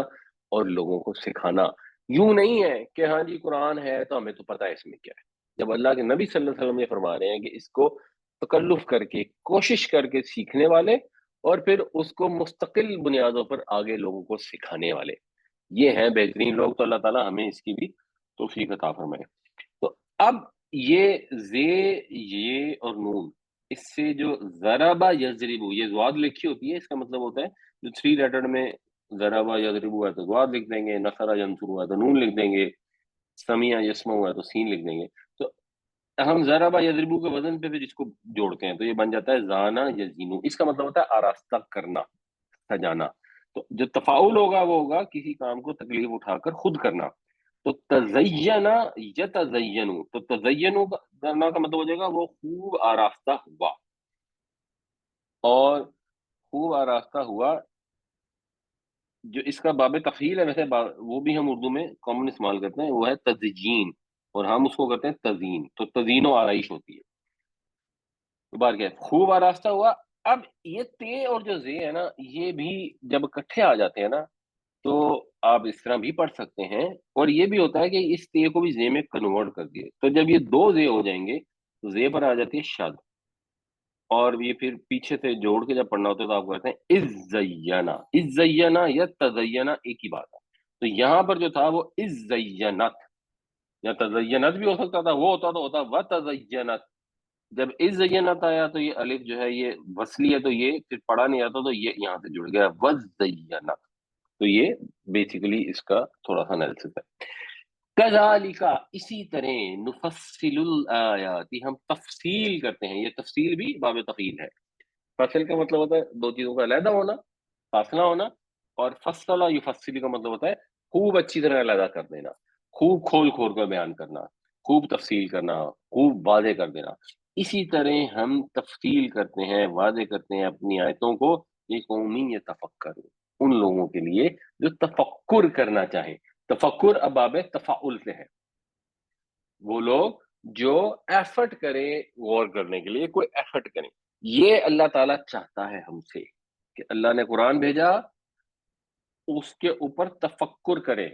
اور لوگوں کو سکھانا۔ یوں نہیں ہے کہ ہاں جی قرآن ہے تو ہمیں تو پتہ ہے اس میں کیا ہے۔ جب اللہ کے نبی صلی اللہ علیہ وسلم یہ فرما رہے ہیں کہ اس کو تکلف کر کے، کوشش کر کے سیکھنے والے، اور پھر اس کو مستقل بنیادوں پر آگے لوگوں کو سکھانے والے، یہ ہیں بہترین لوگ۔ تو اللہ تعالیٰ ہمیں اس کی بھی توفیق عطا فرمائے۔ تو اب یہ زے، یہ اور نون، اس سے جو ضربا یضربو، یہ زواد لکھی ہوتی ہے، اس کا مطلب ہوتا ہے جو 3 لیٹر میں ضربا یضربو ہے تو زواد لکھ دیں گے، نصر ینصر ہے تو نون لکھ دیں گے، سمیع یسمع ہے تو سین لکھ دیں گے۔ تو ہم ضربا یضربو کے وزن پہ پھر اس کو جوڑتے ہیں تو یہ بن جاتا ہے زانا یزینو، اس کا مطلب ہوتا ہے آراستہ کرنا، سجانا۔ تو جو تفاعل ہوگا وہ ہوگا کسی کام کو تکلیف اٹھا کر خود کرنا۔ تو تزینا یتزینو، تو تزینو کرنا کا مطلب ہو جائے گا وہ خوب آراستہ ہوا، اور خوب آراستہ ہوا جو اس کا باب تفعیل ہے، ویسے وہ بھی ہم اردو میں کامن استعمال کرتے ہیں، وہ ہے تزیین، اور ہم اس کو کرتے ہیں تزیین۔ تو تزیین و آرائش ہوتی ہے۔ بار کیا ہے؟ خوب آراستہ ہوا۔ اب یہ تے اور جو زے ہے نا، یہ بھی جب اکٹھے آ جاتے ہیں نا تو آپ اس طرح بھی پڑھ سکتے ہیں، اور یہ بھی ہوتا ہے کہ اس تے کو بھی زے میں کنورٹ کر دیے، تو جب یہ 2 زے ہو جائیں گے تو زے پر آ جاتی ہے شد، اور یہ پھر پیچھے سے جوڑ کے جب پڑھنا ہوتا ہے تو آپ کہتے ہیں ازینا، ازینا یا تزینا ایک ہی بات ہے۔ تو یہاں پر جو تھا وہ ازینت یا تزینت بھی ہو سکتا تھا، وہ ہوتا تو ہوتا و تزینت۔ جب ازینت آیا تو یہ الف جو ہے یہ وصلی ہے، تو یہ پھر پڑھا نہیں آتا تو یہ یہاں سے جڑ گیا وزینت۔ تو یہ بیسیکلی اس کا تھوڑا سا انالیسس ہے۔ کذالک، اسی طرح، نفصل الآیات، ہم تفصیل کرتے ہیں۔ یہ تفصیل بھی باب تفعیل ہے۔ فصل کا مطلب ہوتا ہے 2 چیزوں کا علیحدہ ہونا، فاصلہ ہونا، اور فصل یفصل کا مطلب ہوتا ہے خوب اچھی طرح علیحدہ کر دینا، خوب کھول کھول کر بیان کرنا، خوب تفصیل کرنا، خوب واضح کر دینا۔ اسی طرح ہم تفصیل کرتے ہیں، واضح کرتے ہیں اپنی آیتوں کو، یہ قومی یتفکر، ان لوگوں کے لیے جو تفکر کرنا چاہیں۔ تفکر اباب تفاعل سے ہے، وہ لوگ جو ایفرٹ کریں غور کرنے کے لیے، کوئی ایفرٹ کریں۔ یہ اللہ تعالیٰ چاہتا ہے ہم سے کہ اللہ نے قرآن بھیجا، اس کے اوپر تفکر کریں،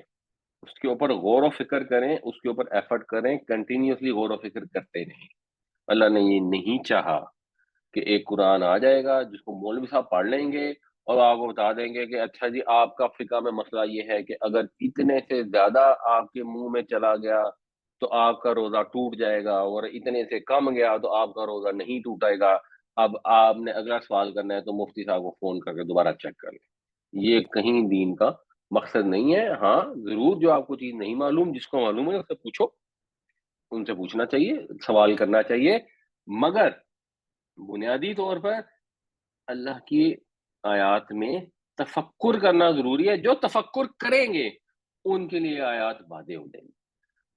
اس کے اوپر غور و فکر کریں، اس کے اوپر ایفرٹ کریں، کنٹینیوسلی غور و فکر کرتے رہیں۔ اللہ نے یہ نہیں چاہا کہ ایک قرآن آ جائے گا جس کو مولوی صاحب پڑھ لیں گے اور آپ کو بتا دیں گے کہ اچھا جی آپ کا فقہ میں مسئلہ یہ ہے کہ اگر اتنے سے زیادہ آپ کے منہ میں چلا گیا تو آپ کا روزہ ٹوٹ جائے گا، اور اتنے سے کم گیا تو آپ کا روزہ نہیں ٹوٹے گا۔ اب آپ نے اگلا سوال کرنا ہے تو مفتی صاحب کو فون کر کے دوبارہ چیک کر لیں۔ یہ کہیں دین کا مقصد نہیں ہے۔ ہاں ضرور جو آپ کو چیز نہیں معلوم، جس کو معلوم ہے اس سے پوچھو، ان سے پوچھنا چاہیے، سوال کرنا چاہیے، مگر بنیادی طور پر اللہ کی آیات میں تفکر کرنا ضروری ہے۔ جو تفکر کریں گے ان کے لیے آیات واضح ہو جائیں گی۔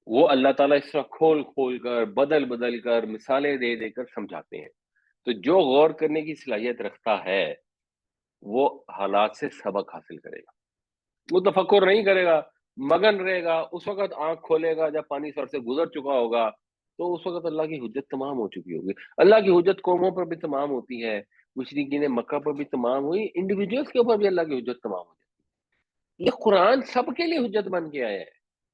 وہ اللہ تعالیٰ اس طرح کھول کھول کر، بدل بدل کر، مثالیں دے دے کر سمجھاتے ہیں۔ تو جو غور کرنے کی صلاحیت رکھتا ہے وہ حالات سے سبق حاصل کرے گا۔ وہ تفکر نہیں کرے گا، مگن رہے گا، اس وقت آنکھ کھولے گا جب پانی سر سے گزر چکا ہوگا، تو اس وقت اللہ کی حجت تمام ہو چکی ہوگی۔ اللہ کی حجت قوموں پر بھی تمام ہوتی ہے، مشرکین مکہ پر بھی تمام ہوئی، انڈیویجولز کے اوپر بھی اللہ کی حجت تمام ہو جاتی ہے۔ یہ قرآن سب کے لیے حجت بن کے آیا ہے۔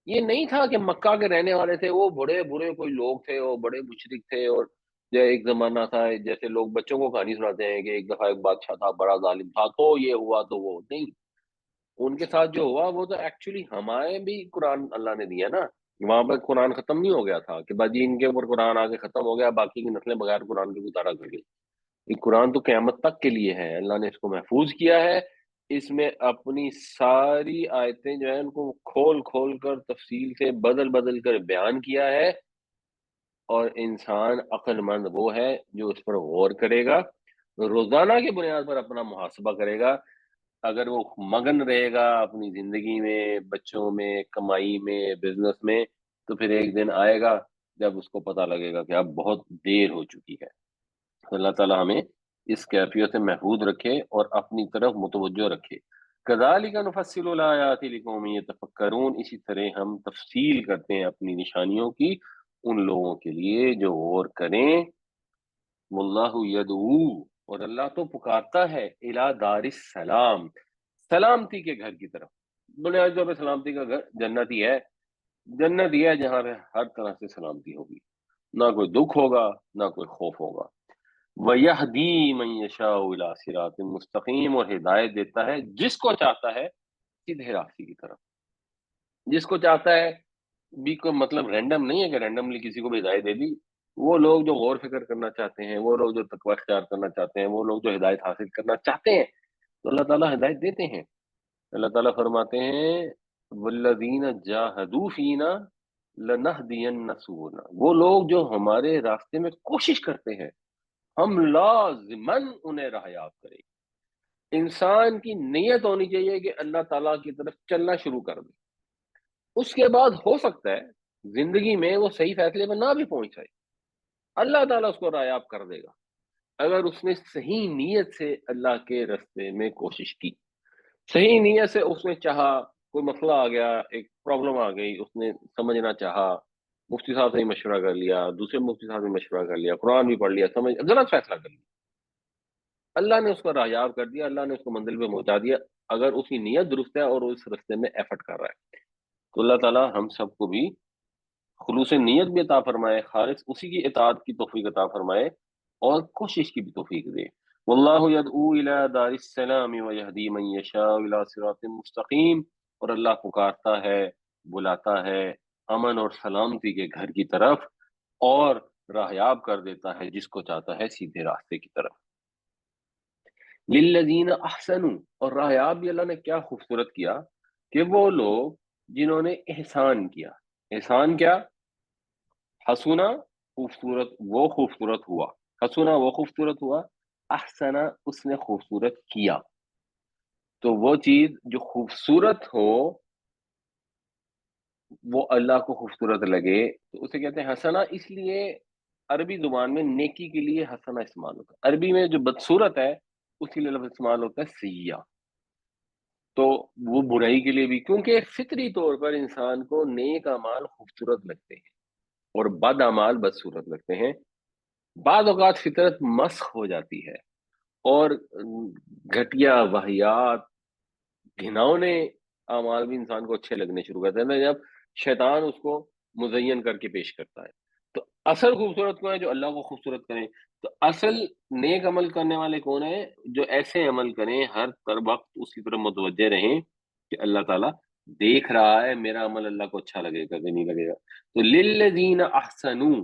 یہ نہیں تھا کہ مکہ کے رہنے والے تھے وہ بڑے برے کوئی لوگ تھے، وہ بڑے مشرک تھے، اور جو ایک زمانہ تھا جیسے لوگ بچوں کو کہانی سناتے ہیں کہ ایک دفعہ ایک بادشاہ تھا بڑا ظالم تھا تو یہ ہوا تو وہ نہیں۔ ان کے ساتھ جو ہوا وہ تو ایکچولی ہمارے بھی قرآن اللہ نے دیا نا۔ وہاں پر قرآن ختم نہیں ہو گیا تھا کہ باجی ان کے اوپر قرآن آ کے ختم ہو گیا، باقی کی نسلیں بغیر قرآن کے گزارا کر گئی۔ یہ قرآن تو قیامت تک کے لیے ہے، اللہ نے اس کو محفوظ کیا ہے۔ اس میں اپنی ساری آیتیں جو ہیں ان کو کھول کھول کر تفصیل سے بدل بدل کر بیان کیا ہے، اور انسان عقل مند وہ ہے جو اس پر غور کرے گا، روزانہ کی بنیاد پر اپنا محاسبہ کرے گا۔ اگر وہ مگن رہے گا اپنی زندگی میں، بچوں میں، کمائی میں، بزنس میں، تو پھر ایک دن آئے گا جب اس کو پتہ لگے گا کہ اب بہت دیر ہو چکی ہے۔ تو اللہ تعالیٰ ہمیں اس کیفیت سے محفوظ رکھے اور اپنی طرف متوجہ رکھے۔ کذالک نفصل الآیات لقوم یتفکرون، اسی طرح ہم تفصیل کرتے ہیں اپنی نشانیوں کی ان لوگوں کے لیے جو غور کریں، واللہ یدعو، اور اللہ تو پکارتا ہے، الی دار السلام، سلامتی کے گھر کی طرف۔ بنیادی طور پہ سلامتی کا گھر جنت ہی ہے، جنت ہی ہے جہاں پہ ہر طرح سے سلامتی ہوگی، نہ کوئی دکھ ہوگا نہ کوئی خوف ہوگا۔ وَيَهْدِي مَن يَشَاءُ إِلَىٰ صِرَاطٍ مستقیم، اور ہدایت دیتا ہے جس کو چاہتا ہے سیدھے راستے کی طرف، جس کو چاہتا ہے بھی، کوئی مطلب رینڈم نہیں ہے کہ رینڈملی کسی کو بھی ہدایت دے دی۔ وہ لوگ جو غور فکر کرنا چاہتے ہیں، وہ لوگ جو تقوی اختیار کرنا چاہتے ہیں، وہ لوگ جو ہدایت حاصل کرنا چاہتے ہیں، تو اللہ تعالیٰ ہدایت دیتے ہیں۔ اللہ تعالیٰ فرماتے ہیں والذین جاہدوا فینا لنہدینہ سبلنا، وہ لوگ جو ہمارے راستے میں کوشش کرتے ہیں، ہم لازماً انہیں راہیاب کریں گے۔ انسان کی نیت ہونی چاہیے کہ اللہ تعالیٰ کی طرف چلنا شروع کر دے، اس کے بعد ہو سکتا ہے زندگی میں وہ صحیح فیصلے پر نہ بھی پہنچ جائے، اللہ تعالیٰ اس کو راہیاب کر دے گا اگر اس نے صحیح نیت سے اللہ کے راستے میں کوشش کی، صحیح نیت سے اس نے چاہا، کوئی مسئلہ آ گیا، ایک پرابلم آ گئی، اس نے سمجھنا چاہا، مفتی صاحب سے مشورہ کر لیا، دوسرے مفتی صاحب سے مشورہ کر لیا، قرآن بھی پڑھ لیا، سمجھ غلط فیصلہ کر لیا، اللہ نے اس کو راہیاب کر دیا، اللہ نے اس کو منزل پہ پہنچا دیا، اگر اس کی نیت درست ہے اور اس راستے میں ایفرٹ کر رہا ہے۔ تو اللہ تعالیٰ ہم سب کو بھی خلوص نیت بھی عطا فرمائے، خالص اسی کی اطاعت کی توفیق عطا فرمائے، اور کوشش کی بھی توفیق دے۔ واللہ یدعو الی دار السلام ویہدی من یشاء الی صراط مستقیم، اور اللہ پکارتا ہے، بلاتا ہے امن اور سلامتی کے گھر کی طرف، اور راہیاب کر دیتا ہے جس کو چاہتا ہے سیدھے راستے کی طرف۔ للذین احسنوا، اور راہیاب بھی اللہ نے کیا خوبصورت کیا کہ وہ لوگ جنہوں نے احسان کیا۔ احسان کیا؟ حسنا، خوبصورت، وہ خوبصورت ہوا، حسنا وہ خوبصورت ہوا، احسنا اس نے خوبصورت کیا۔ تو وہ چیز جو خوبصورت ہو، وہ اللہ کو خوبصورت لگے، تو اسے کہتے ہیں حسنا۔ اس لیے عربی زبان میں نیکی کے لیے حسنا استعمال ہوتا ہے، عربی میں جو بدصورت ہے اس کے لیے لفظ استعمال ہوتا ہے سیئہ، تو وہ برائی کے لیے بھی، کیونکہ فطری طور پر انسان کو نیک اعمال خوبصورت لگتے ہیں اور بد اعمال بدصورت لگتے ہیں۔ بعض اوقات فطرت مسخ ہو جاتی ہے اور گھٹیا واہیات گھناؤنے اعمال بھی انسان کو اچھے لگنے شروع کرتے ہیں جب شیطان اس کو مزین کر کے پیش کرتا ہے۔ تو اصل خوبصورت کون ہے؟ جو اللہ کو خوبصورت کریں۔ تو اصل نیک عمل کرنے والے کون ہیں؟ جو ایسے عمل کریں، ہر وقت اس کی طرف متوجہ رہیں کہ اللہ تعالیٰ دیکھ رہا ہے، میرا عمل اللہ کو اچھا لگے گا کہ نہیں لگے گا۔ تو للذین احسنوا،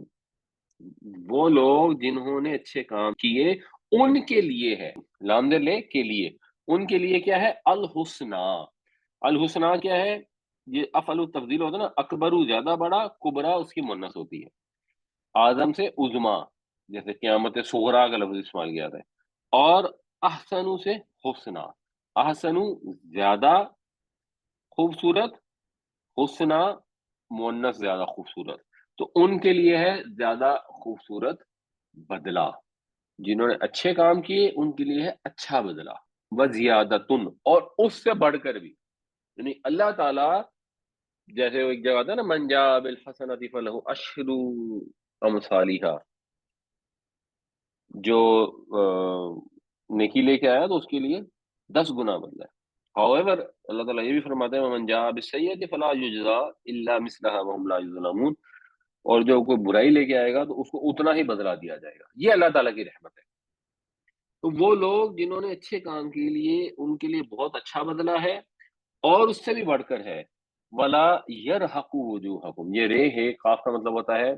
وہ لوگ جنہوں نے اچھے کام کیے، ان کے لیے ہے، لام در لے کے لیے، ان کے لیے کیا ہے؟ الحسنہ۔ الحسنہ کیا ہے؟ یہ افعل التفضیل ہوتا ہے نا، اکبرو زیادہ بڑا، کبرا اس کی مؤنث ہوتی ہے، اعظم سے عظما، جیسے قیامت صغرا کا لفظ استعمال کیا جاتا ہے، اور احسنو سے حسنہ، احسنو زیادہ خوبصورت، حسنہ مؤنث زیادہ خوبصورت، تو ان کے لیے ہے زیادہ خوبصورت بدلہ، جنہوں نے اچھے کام کیے ان کے لیے ہے اچھا بدلہ، وزیادتن، اور اس سے بڑھ کر بھی، یعنی اللہ تعالیٰ جیسے وہ ایک جگہ آتا ہے نا، من جاء بالحسنۃ فلہ عشر امثالھا، جو نیکی لے کے آیا تو اس کے لیے 10 گنا بدلہ ہے۔ however اللہ تعالیٰ یہ بھی فرماتے ہیں ومن جاء بالسیئۃ فلا یجزا الا مثلھا وهم لا یظلمون، اور جو کوئی برائی لے کے آئے گا تو اس کو اتنا ہی بدلہ دیا جائے گا۔ یہ اللہ تعالیٰ کی رحمت ہے۔ تو وہ لوگ جنہوں نے اچھے کام کے لیے، ان کے لیے بہت اچھا بدلہ ہے، اور اس سے بھی بڑھ کر ہے ولا یرحق وجوہکم، یہ رے ہے، قاف کا مطلب ہوتا ہے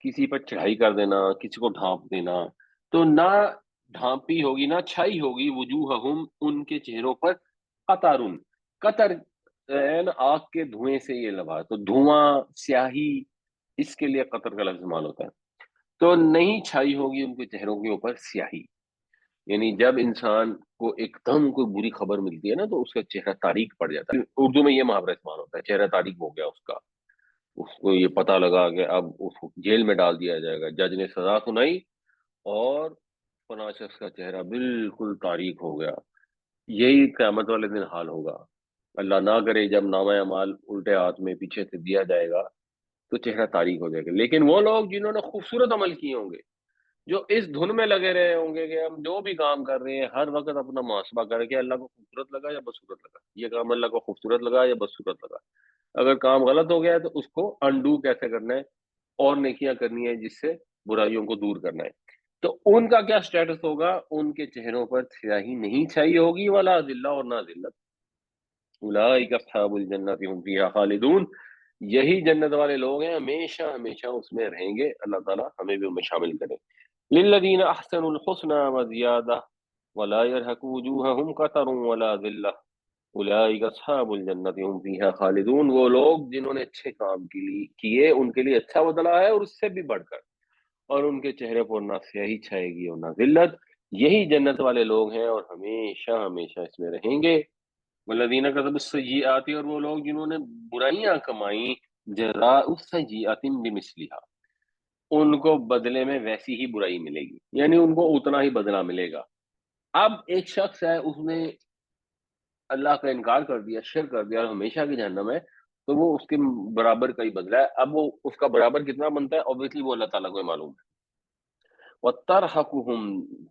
کسی پر چڑھائی کر دینا، کسی کو ڈھانپ دینا، تو نہ ڈھانپی ہوگی نہ چھائی ہوگی وجوہہم ان کے چہروں پر، قطرن، قطر آگ کے دھوئیں سے یہ لبا، تو دھواں، سیاہی، اس کے لیے قطر کا لفظ استعمال ہوتا ہے، تو نہیں چھائی ہوگی ان کے چہروں کے اوپر سیاہی، یعنی جب انسان کو ایک دم کوئی بری خبر ملتی ہے نا تو اس کا چہرہ تاریک پڑ جاتا ہے، اردو میں یہ محاورہ استعمال ہوتا ہے، چہرہ تاریک ہو گیا اس کا، اس کو یہ پتہ لگا کہ اب اس کو جیل میں ڈال دیا جائے گا، جج نے سزا سنائی اور فلاں شخص کا چہرہ بالکل تاریک ہو گیا، یہی قیامت والے دن حال ہوگا۔ اللہ نہ کرے جب نامہ اعمال الٹے ہاتھ میں پیچھے سے دیا جائے گا تو چہرہ تاریک ہو جائے گا. لیکن وہ لوگ جنہوں نے خوبصورت عمل کیے ہوں گے، جو اس دھن میں لگے رہے ہوں گے کہ ہم جو بھی کام کر رہے ہیں ہر وقت اپنا محاسبہ کر کے اللہ کو خوبصورت لگا یا بدصورت لگا، یہ کام اللہ کو خوبصورت لگا یا بدصورت لگا. اگر کام غلط ہو گیا ہے تو اس کو انڈو کیسے کرنا ہے اور نیکیاں کرنی ہے جس سے برائیوں کو دور کرنا ہے. تو ان کا کیا سٹیٹس ہوگا؟ ان کے چہروں پر سیاہی نہیں چھائی ہوگی، ولا ذلہ اور نہ ذلت. اولئک اصحاب الجنت هم فیہا خالدون، یہی جنت والے لوگ ہیں، ہمیشہ ہمیشہ اس میں رہیں گے. اللہ تعالیٰ ہمیں بھی ان میں شامل کرے. للذین احسنوا الحسنى وزیادہ ولا يرهق وجوہهم قتر ولا ذلہ اولئک اصحاب الجنت هم فیہا خالدون. وہ لوگ جنہوں نے اچھے کام کیے ان کے لیے اچھا بدلہ ہے اور اس سے بھی بڑھ کر، اور ان کے چہرے پر نہ سیاہی چھائے گی اور نہ ذلت. یہی جنت والے لوگ ہیں اور ہمیشہ ہمیشہ اس میں رہیں گے. والذین کسبوا السیئات، اور وہ لوگ جنہوں نے برائیاں کمائیں، جزاء السیئۃ بمثلھا، ان کو بدلے میں ویسی ہی برائی ملے گی، یعنی ان کو اتنا ہی بدلہ ملے گا. اب ایک شخص ہے، اس نے اللہ کا انکار کر دیا، شرک کر دیا اور ہمیشہ کی جہنم ہے، تو وہ اس کے برابر کا ہی بدلہ ہے. اب وہ اس کا برابر کتنا بنتا ہے، اوبیسلی وہ اللہ تعالیٰ کو ہی معلوم ہے. وَتَرْحَقُهُمْ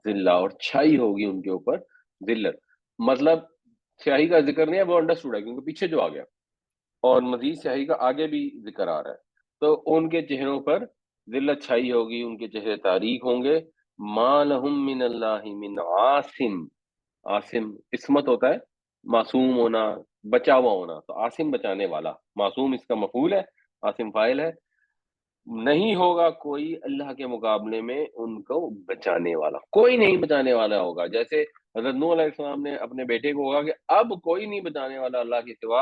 ذِلَّةٌ، اور چھائی ہوگی ان کے اوپر ذلت. مطلب سیاہی کا ذکر نہیں ہے، وہ انڈرسٹوڈ ہے کیونکہ پیچھے جو آ گیا، اور مزید سیاہی کا آگے بھی ذکر آ رہا ہے. تو ان کے چہروں پر ذلت چھائی ہوگی، ان کے چہرے تاریک ہوں گے. مَا لَهُم مِّنَ اللَّهِ مِنْ عَاصِمٍ، عاصم اسمت ہوتا ہے، معصوم ہونا، بچا ہوا ہونا. تو عاصم بچانے والا، معصوم اس کا مفعول ہے، عاصم فاعل ہے. نہیں ہوگا کوئی اللہ کے مقابلے میں ان کو بچانے والا، کوئی نہیں بچانے والا ہوگا. جیسے حضرت نوح علیہ السلام نے اپنے بیٹے کو کہا کہ اب کوئی نہیں بچانے والا اللہ کے سوا.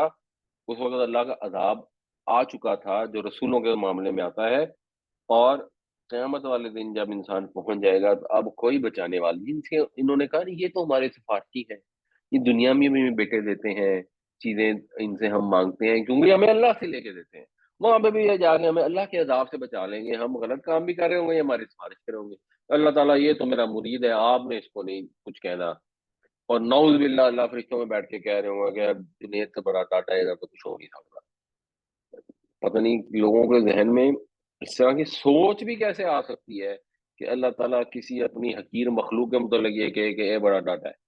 اس وقت اللہ کا عذاب آ چکا تھا جو رسولوں کے معاملے میں آتا ہے، اور قیامت والے دن جب انسان پہنچ جائے گا تو اب کوئی بچانے والا. جن سے انہوں نے کہا یہ تو ہمارے سفارشی ہیں، یہ دنیا میں بھی بیٹے دیتے ہیں چیزیں، ان سے ہم مانگتے ہیں کیونکہ ہمیں اللہ سے لے کے دیتے ہیں. وہاں پہ بھی یہ جا کے ہمیں اللہ کے عذاب سے بچا لیں گے، ہم غلط کام بھی کر رہے ہوں گے، یہ ہماری سفارش کرے ہوں گے. اللہ تعالیٰ یہ تو میرا مرید ہے، آپ نے اس کو نہیں کچھ کہنا. اور نعوذ باللہ اللہ فرشتوں میں بیٹھ کے کہہ رہے ہوں گے کہ اب جنید سے بڑا ڈاٹا ہے تو کچھ ہو نہیں سکتا. پتہ نہیں لوگوں کے ذہن میں اس طرح کی سوچ بھی کیسے آ سکتی ہے کہ اللہ تعالیٰ کسی اپنی حقیر مخلوق کے متعلق یہ کہے کہ اے بڑا ڈاٹا ہے.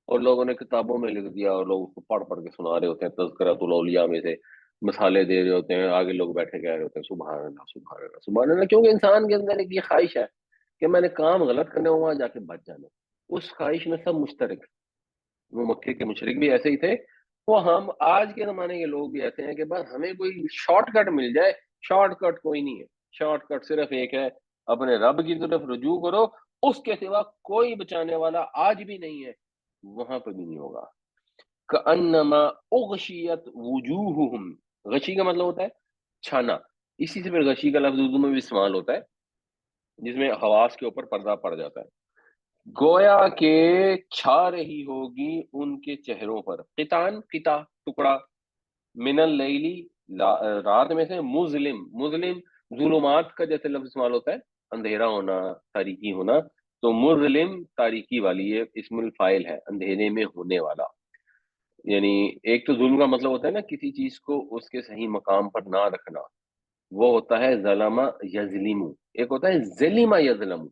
اور لوگوں نے کتابوں میں لکھ دیا اور لوگ اس کو پڑھ پڑھ کے سنا رہے ہوتے ہیں، تذکرۃ الاولیاء میں سے مثالیں دے رہے ہوتے ہیں، آگے لوگ بیٹھے کہہ رہے ہوتے ہیں سبحان اللہ سبحان اللہ سبحان اللہ. کیونکہ انسان کے اندر ایک یہ خواہش ہے کہ میں نے کام غلط کرنے ہوں، وہاں جا کے بچ جانا. اس خواہش میں سب مشترک ہیں. وہ مکے کے مشرک بھی ایسے ہی تھے، وہ ہم آج کے زمانے کے لوگ بھی ایسے ہیں کہ بس ہمیں کوئی شارٹ کٹ مل جائے. شارٹ کٹ کوئی نہیں ہے، شارٹ کٹ صرف ایک ہے، اپنے رب کی طرف رجوع کرو، اس کے سوا کوئی بچانے والا آج بھی نہیں ہے، وہاں پہ بھی نہیں ہوگا. کأنما اغشیت وجوہہم، غشی کا مطلب ہوتا ہے چھانا، اسی سے پھر غشی کا لفظ اردو میں بھی استعمال ہوتا ہے جس میں حواس کے اوپر پردہ پڑ جاتا ہے. گویا کہ چھا رہی ہوگی ان کے چہروں پر، قطعن قطع ٹکڑا، من اللیلی رات میں سے، مظلم مظلم ظلمات کا جیسے لفظ استعمال ہوتا ہے اندھیرا ہونا، تاریکی ہونا، تو مظلم تاریکی والی ہے، اسم الفاعل ہے، اندھیرے میں ہونے والا. یعنی ایک تو ظلم کا مطلب ہوتا ہے نا کسی چیز کو اس کے صحیح مقام پر نہ رکھنا، وہ ہوتا ہے ظلم یظلم. ایک ہوتا ہے ظلم یظلم،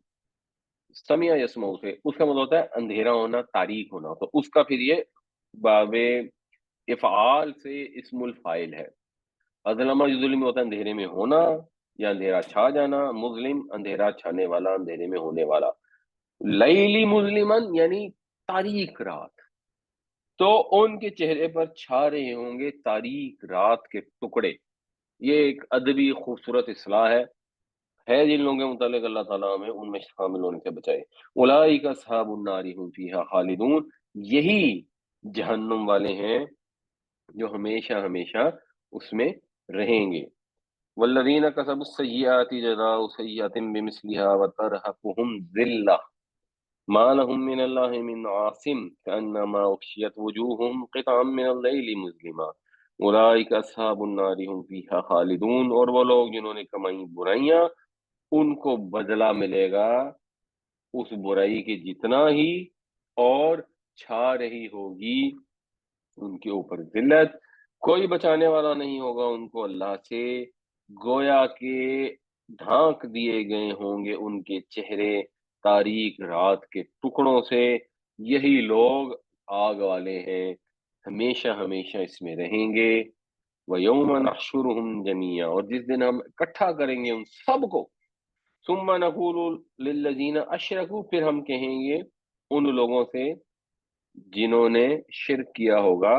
سمع یسمع سے، اس کا مطلب ہوتا ہے اندھیرا ہونا، تاریک ہونا. تو اس کا پھر یہ باب افعال سے اسم الفاعل ہے. اظلم یظلم ہوتا ہے اندھیرے میں ہونا یا اندھیرا چھا جانا، مظلم اندھیرا چھانے والا، اندھیرے میں ہونے والا. لیلی مظلمن یعنی تاریک رات. تو ان کے چہرے پر چھا رہے ہوں گے تاریک رات کے ٹکڑے. یہ ایک ادبی خوبصورت اصطلاح ہے جن لوگوں کے متعلق اللہ تعالیٰ ہمیں ان میں شامل ہونے سے بچائے. اولئک اصحاب النار هم فیہا خالدون، یہی جہنم والے ہیں جو ہمیشہ ہمیشہ اس میں رہیں گے. والذین کسبوا السیئات جزاء سیئۃ بمثلها وترهقهم ذلہ ما لهم من اللہ من عاصم کأنما اغشیت وجوہهم قطعا من اللیل مظلما اولئک اصحاب النار هم فیہا خالدون. اور وہ لوگ جنہوں نے کمائی برائیاں ان کو بدلہ ملے گا اس برائی کے جتنا ہی، اور چھا رہی ہوگی ان کے اوپر ذلت. کوئی بچانے والا نہیں ہوگا ان کو اللہ سے گویا کہ ڈھانک دیے گئے ہوں گے ان کے چہرے تاریک رات کے ٹکڑوں سے، یہی لوگ آگ والے ہیں، ہمیشہ ہمیشہ اس میں رہیں گے۔ وَيَوْمَ نَحْشُرُهُمْ جَمِيعًا، اور جس دن ہم اکٹھا کریں گے ان سب کو، ثُمَّ نَقُولُ لِلَّذِينَ أَشْرَكُوا، پھر ہم کہیں گے ان لوگوں سے جنہوں نے شرک کیا ہوگا،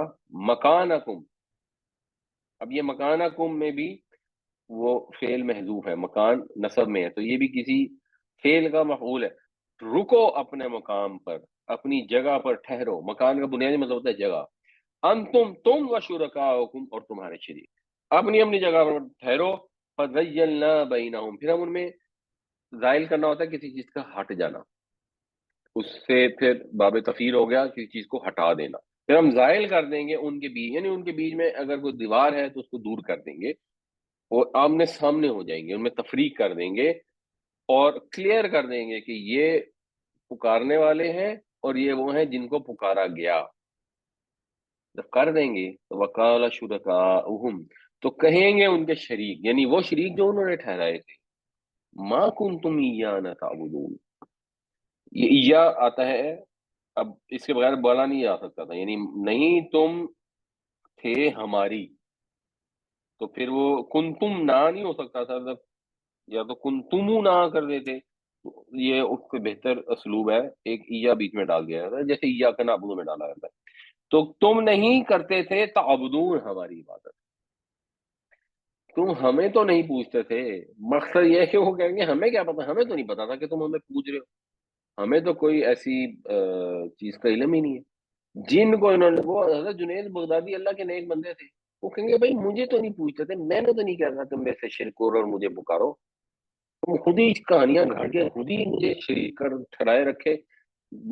مکانکم، اب یہ مکانکم میں بھی وہ فعل محذوف ہے، مکان نصب میں ہے تو یہ بھی کسی فعل کا مفعول ہے۔ رکو اپنے مقام پر، اپنی جگہ پر ٹھہرو، مکان کا بنیادی مطلب ہوتا ہے جگہ، انتم، تم و شرکاؤکم، اور تمہارے شریک، اپنی اپنی جگہ پر ٹھہرو، فزیلنا بینہم، پھر ہم ان میں زائل کرنا ہوتا ہے کسی چیز کا ہٹ جانا، اس سے پھر باب تفیر ہو گیا کسی چیز کو ہٹا دینا، پھر ہم زائل کر دیں گے ان کے بیچ، یعنی ان کے بیچ میں اگر کوئی دیوار ہے تو اس کو دور کر دیں گے، اور آمنے سامنے ہو جائیں گے، ان میں تفریق کر دیں گے اور کلیئر کر دیں گے کہ یہ پکارنے والے ہیں اور یہ وہ ہیں جن کو پکارا گیا، جب کر دیں گے تو وقال شرکاؤہم، تو کہیں گے ان کے شریک، یعنی وہ شریک جو انہوں نے ٹھہرائے تھے، ما کنتم ایانا تعبدون، یہ ایا آتا ہے، اب اس کے بغیر بولا نہیں جا سکتا تھا، یعنی نہیں تم تھے ہماری، تو پھر وہ کنتم نہ نہیں ہو سکتا تھا، یا تو کنتم نہ کر دیتے، یہ اس سے بہتر اسلوب ہے ایک ایا بیچ میں ڈال دیا جاتا ہے، جیسے ایا کا نعبد میں ڈالا جاتا ہے، تو تم نہیں کرتے تھے تعبدون ہماری عبادت، تم ہمیں تو نہیں پوچھتے تھے، مقصد یہ ہے کہ وہ کہیں گے ہمیں کیا پتا، ہمیں تو نہیں پتا تھا کہ تم ہمیں پوچھ رہے ہو، ہمیں تو کوئی ایسی چیز کا علم ہی نہیں ہے۔ جن کو انہوں نے، وہ حضرت جنید بغدادی اللہ کے نیک بندے تھے، وہ کہیں گے بھائی مجھے تو نہیں پوچھتے تھے، میں نے تو نہیں کہا تھا تم میں سے شرک کرو اور مجھے پکارو، تم خود ہی کہانیاں گھڑ کے خود ہی مجھے شریک کر ٹھہرائے رکھے،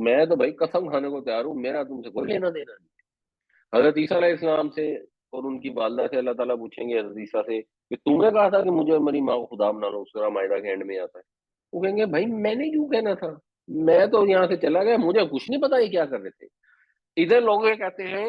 میں تو بھائی قسم کھانے کو تیار ہوں، میرا تم سے کوئی لینا دینا نہیں۔ حضرت عیسیٰ علیہ السلام سے اور ان کی والدہ سے اللہ تعالیٰ پوچھیں گے حضرت عیسیٰ سے کہ تم نے کہا تھا کہ مجھے اور میری ماں کو خدا بنا لو، سورہ مائدہ کے اینڈ میں آتا ہے، وہ کہیں گے بھائی میں نے کیوں کہنا تھا، میں تو یہاں سے چلا گیا، مجھے کچھ نہیں پتا یہ کیا کر رہے تھے۔ ادھر لوگ یہ کہتے ہیں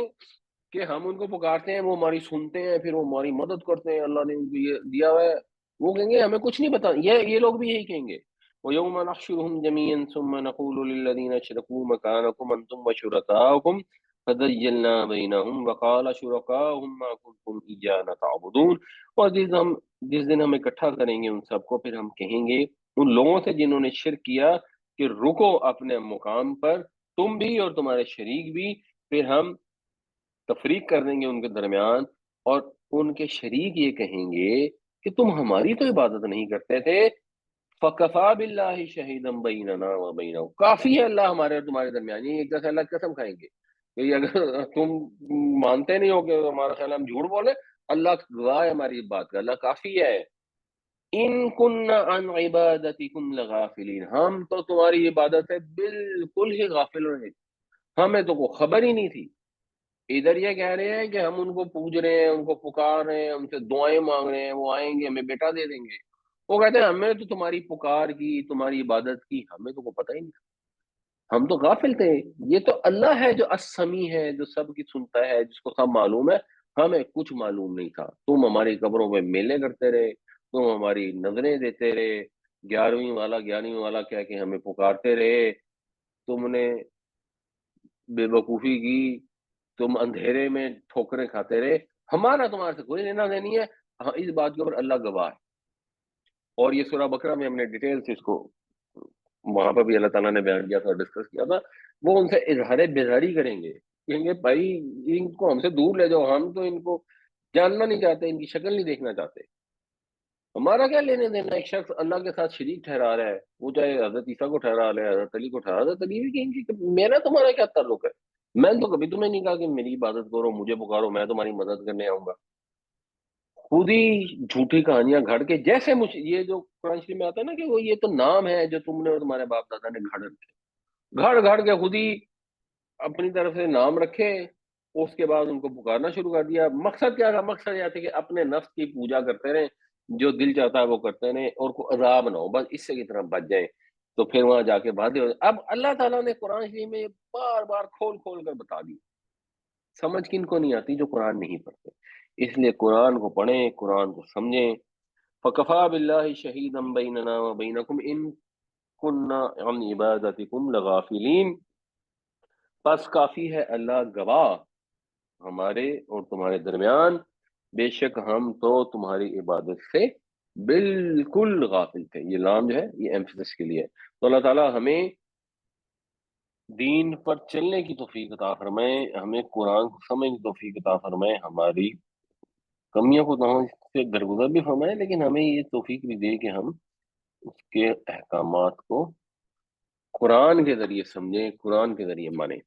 کہ ہم ان کو پکارتے ہیں، وہ ہماری سنتے ہیں، پھر وہ ہماری مدد کرتے ہیں، اللہ نے ان کو یہ دیا ہوا ہے، وہ کہیں گے ہمیں کچھ نہیں پتا، یہ لوگ بھی یہی کہیں گے، وَيَوْمَ نَحْشُرُهُمْ جَمِيعًا ثُمَّ نَقُولُ لِلَّذِينَ أَشْرَكُوا مَكَانَكُمْ أَنْتُمْ وَشُرَكَاؤُكُمْ فَزَيَّلْنَا بَيْنَهُمْ وَقَالَ شُرَكَاؤُهُم مَّا كُنتُمْ إِيَّانَا تَعْبُدُونَ، اور جس دن ہم اکٹھا کریں گے ان سب کو، پھر ہم کہیں گے ان لوگوں سے جنہوں نے شرک کیا کہ رکو اپنے مقام پر، تم بھی اور تمہارے شریک بھی، پھر ہم تفریق کر دیں گے ان کے درمیان، اور ان کے شریک یہ کہیں گے کہ تم ہماری تو عبادت نہیں کرتے تھے، فَكَفَىٰ بِاللَّهِ شَهِيدًا بَيْنَنَا وَبَيْنَكُمْ، کافی ہے اللہ ہمارے اور تمہارے درمیان، یہ ایک طرح سے اللہ کی قسم کھائیں گے کہ اگر تم مانتے نہیں ہو کہ ہمارا خیال ہے ہم جھوٹ بولے، اللہ گواہ ہے ہماری اس بات کا، اللہ کافی ہے، ان كُنَّا عَنْ عِبَادَتِكُمْ لَغَافِلِينَ، ہم تو تمہاری عبادت سے بالکل ہی غافل رہے، ہمیں تو کوئی خبر ہی نہیں تھی۔ ادھر یہ کہہ رہے ہیں کہ ہم ان کو پوج رہے ہیں، ان کو پکار رہے ہیں، ان سے دعائیں مانگ رہے ہیں، وہ آئیں گے ہمیں بیٹا دے دیں گے، وہ کہتے ہیں ہمیں تو تمہاری پکار کی، تمہاری عبادت کی ہمیں تو کوئی پتہ ہی نہیں، ہم تو غافل تھے، یہ تو اللہ ہے جو السمیع ہے، جو سب کی سنتا ہے، جس کو سب معلوم ہے، ہمیں کچھ معلوم نہیں تھا، تم ہماری قبروں میں میلے کرتے رہے، تم ہماری نظریں دیتے رہے، 11ویں والا 11ویں والا کہہ کے ہمیں پکارتے رہے، تم نے بے وقوفی کی، تم اندھیرے میں ٹھوکریں کھاتے رہے، ہمارا تمہارے سے کوئی لینا دینی ہے، ہاں اس بات کے اوپر اللہ گواہ ہے۔ اور یہ سورہ بقرہ میں ہم نے ڈیٹیل سے اس کو وہاں پر بھی اللہ تعالیٰ نے بیان کیا تھا اور ڈسکس کیا تھا، وہ ان سے اظہار بیزاری کریں گے، کہیں گے بھائی ان کو ہم سے دور لے جاؤ، ہم تو ان کو جاننا نہیں چاہتے، ان کی شکل نہیں دیکھنا چاہتے، ہمارا کیا لینے دینا، ایک شخص اللہ کے ساتھ شریک ٹھہرا رہا ہے، وہ چاہے حضرت عیسیٰ کو ٹھہرا رہا ہے، حضرت علی کو ٹھہرا، حضرت علی بھی کہیں گے کہ میرا تمہارا کیا تعلق ہے، میں نے تو کبھی تمہیں نہیں کہا کہ میری عبادت کرو، مجھے پکارو، میں تمہاری مدد کرنے آؤں گا، خود ہی جھوٹی کہانیاں گھڑ کے، جیسے یہ جو قرآن شریف میں آتا ہے نا کہ وہ یہ تو نام ہے جو تم نے اور تمہارے باپ دادا نے گھڑ رکھے، گھڑ گھڑ کے خود ہی اپنی طرف سے نام رکھے، اس کے بعد ان کو پکارنا شروع کر دیا، مقصد کیا تھا، مقصد یہ تھا کہ اپنے نفس کی پوجا کرتے رہیں، جو دل چاہتا ہے وہ کرتے رہیں، اور کوئی عذاب نہ ہو، بس اس سے کی طرف بچ جائیں، تو پھر وہاں جا کے باتیں ہو، اب اللہ تعالیٰ نے قرآن شریف میں بار بار کھول کھول کر بتا دی، سمجھ کن کو نہیں آتی جو قرآن نہیں پڑھتے، اس لیے قرآن کو پڑھیں، قرآن کو سمجھیں، فکفا باللہ شہیدا بیننا و بینکم ان کننا عن عبادتکم لغافلین، پس کافی ہے اللہ گواہ ہمارے اور تمہارے درمیان، بے شک ہم تو تمہاری عبادت سے بالکل غافل تھے۔ یہ لام جو ہے یہ ایمفسس کے لیے ہے۔ تو اللہ تعالیٰ ہمیں دین پر چلنے کی توفیق عطا فرمائے، ہمیں قرآن کو سمجھنے کی توفیق عطا فرمائے، ہماری کمیوں کو تو ہم سے درگزر بھی فرمائے، لیکن ہمیں یہ توفیق بھی دے کہ ہم اس کے احکامات کو قرآن کے ذریعے سمجھیں، قرآن کے ذریعے مانیں۔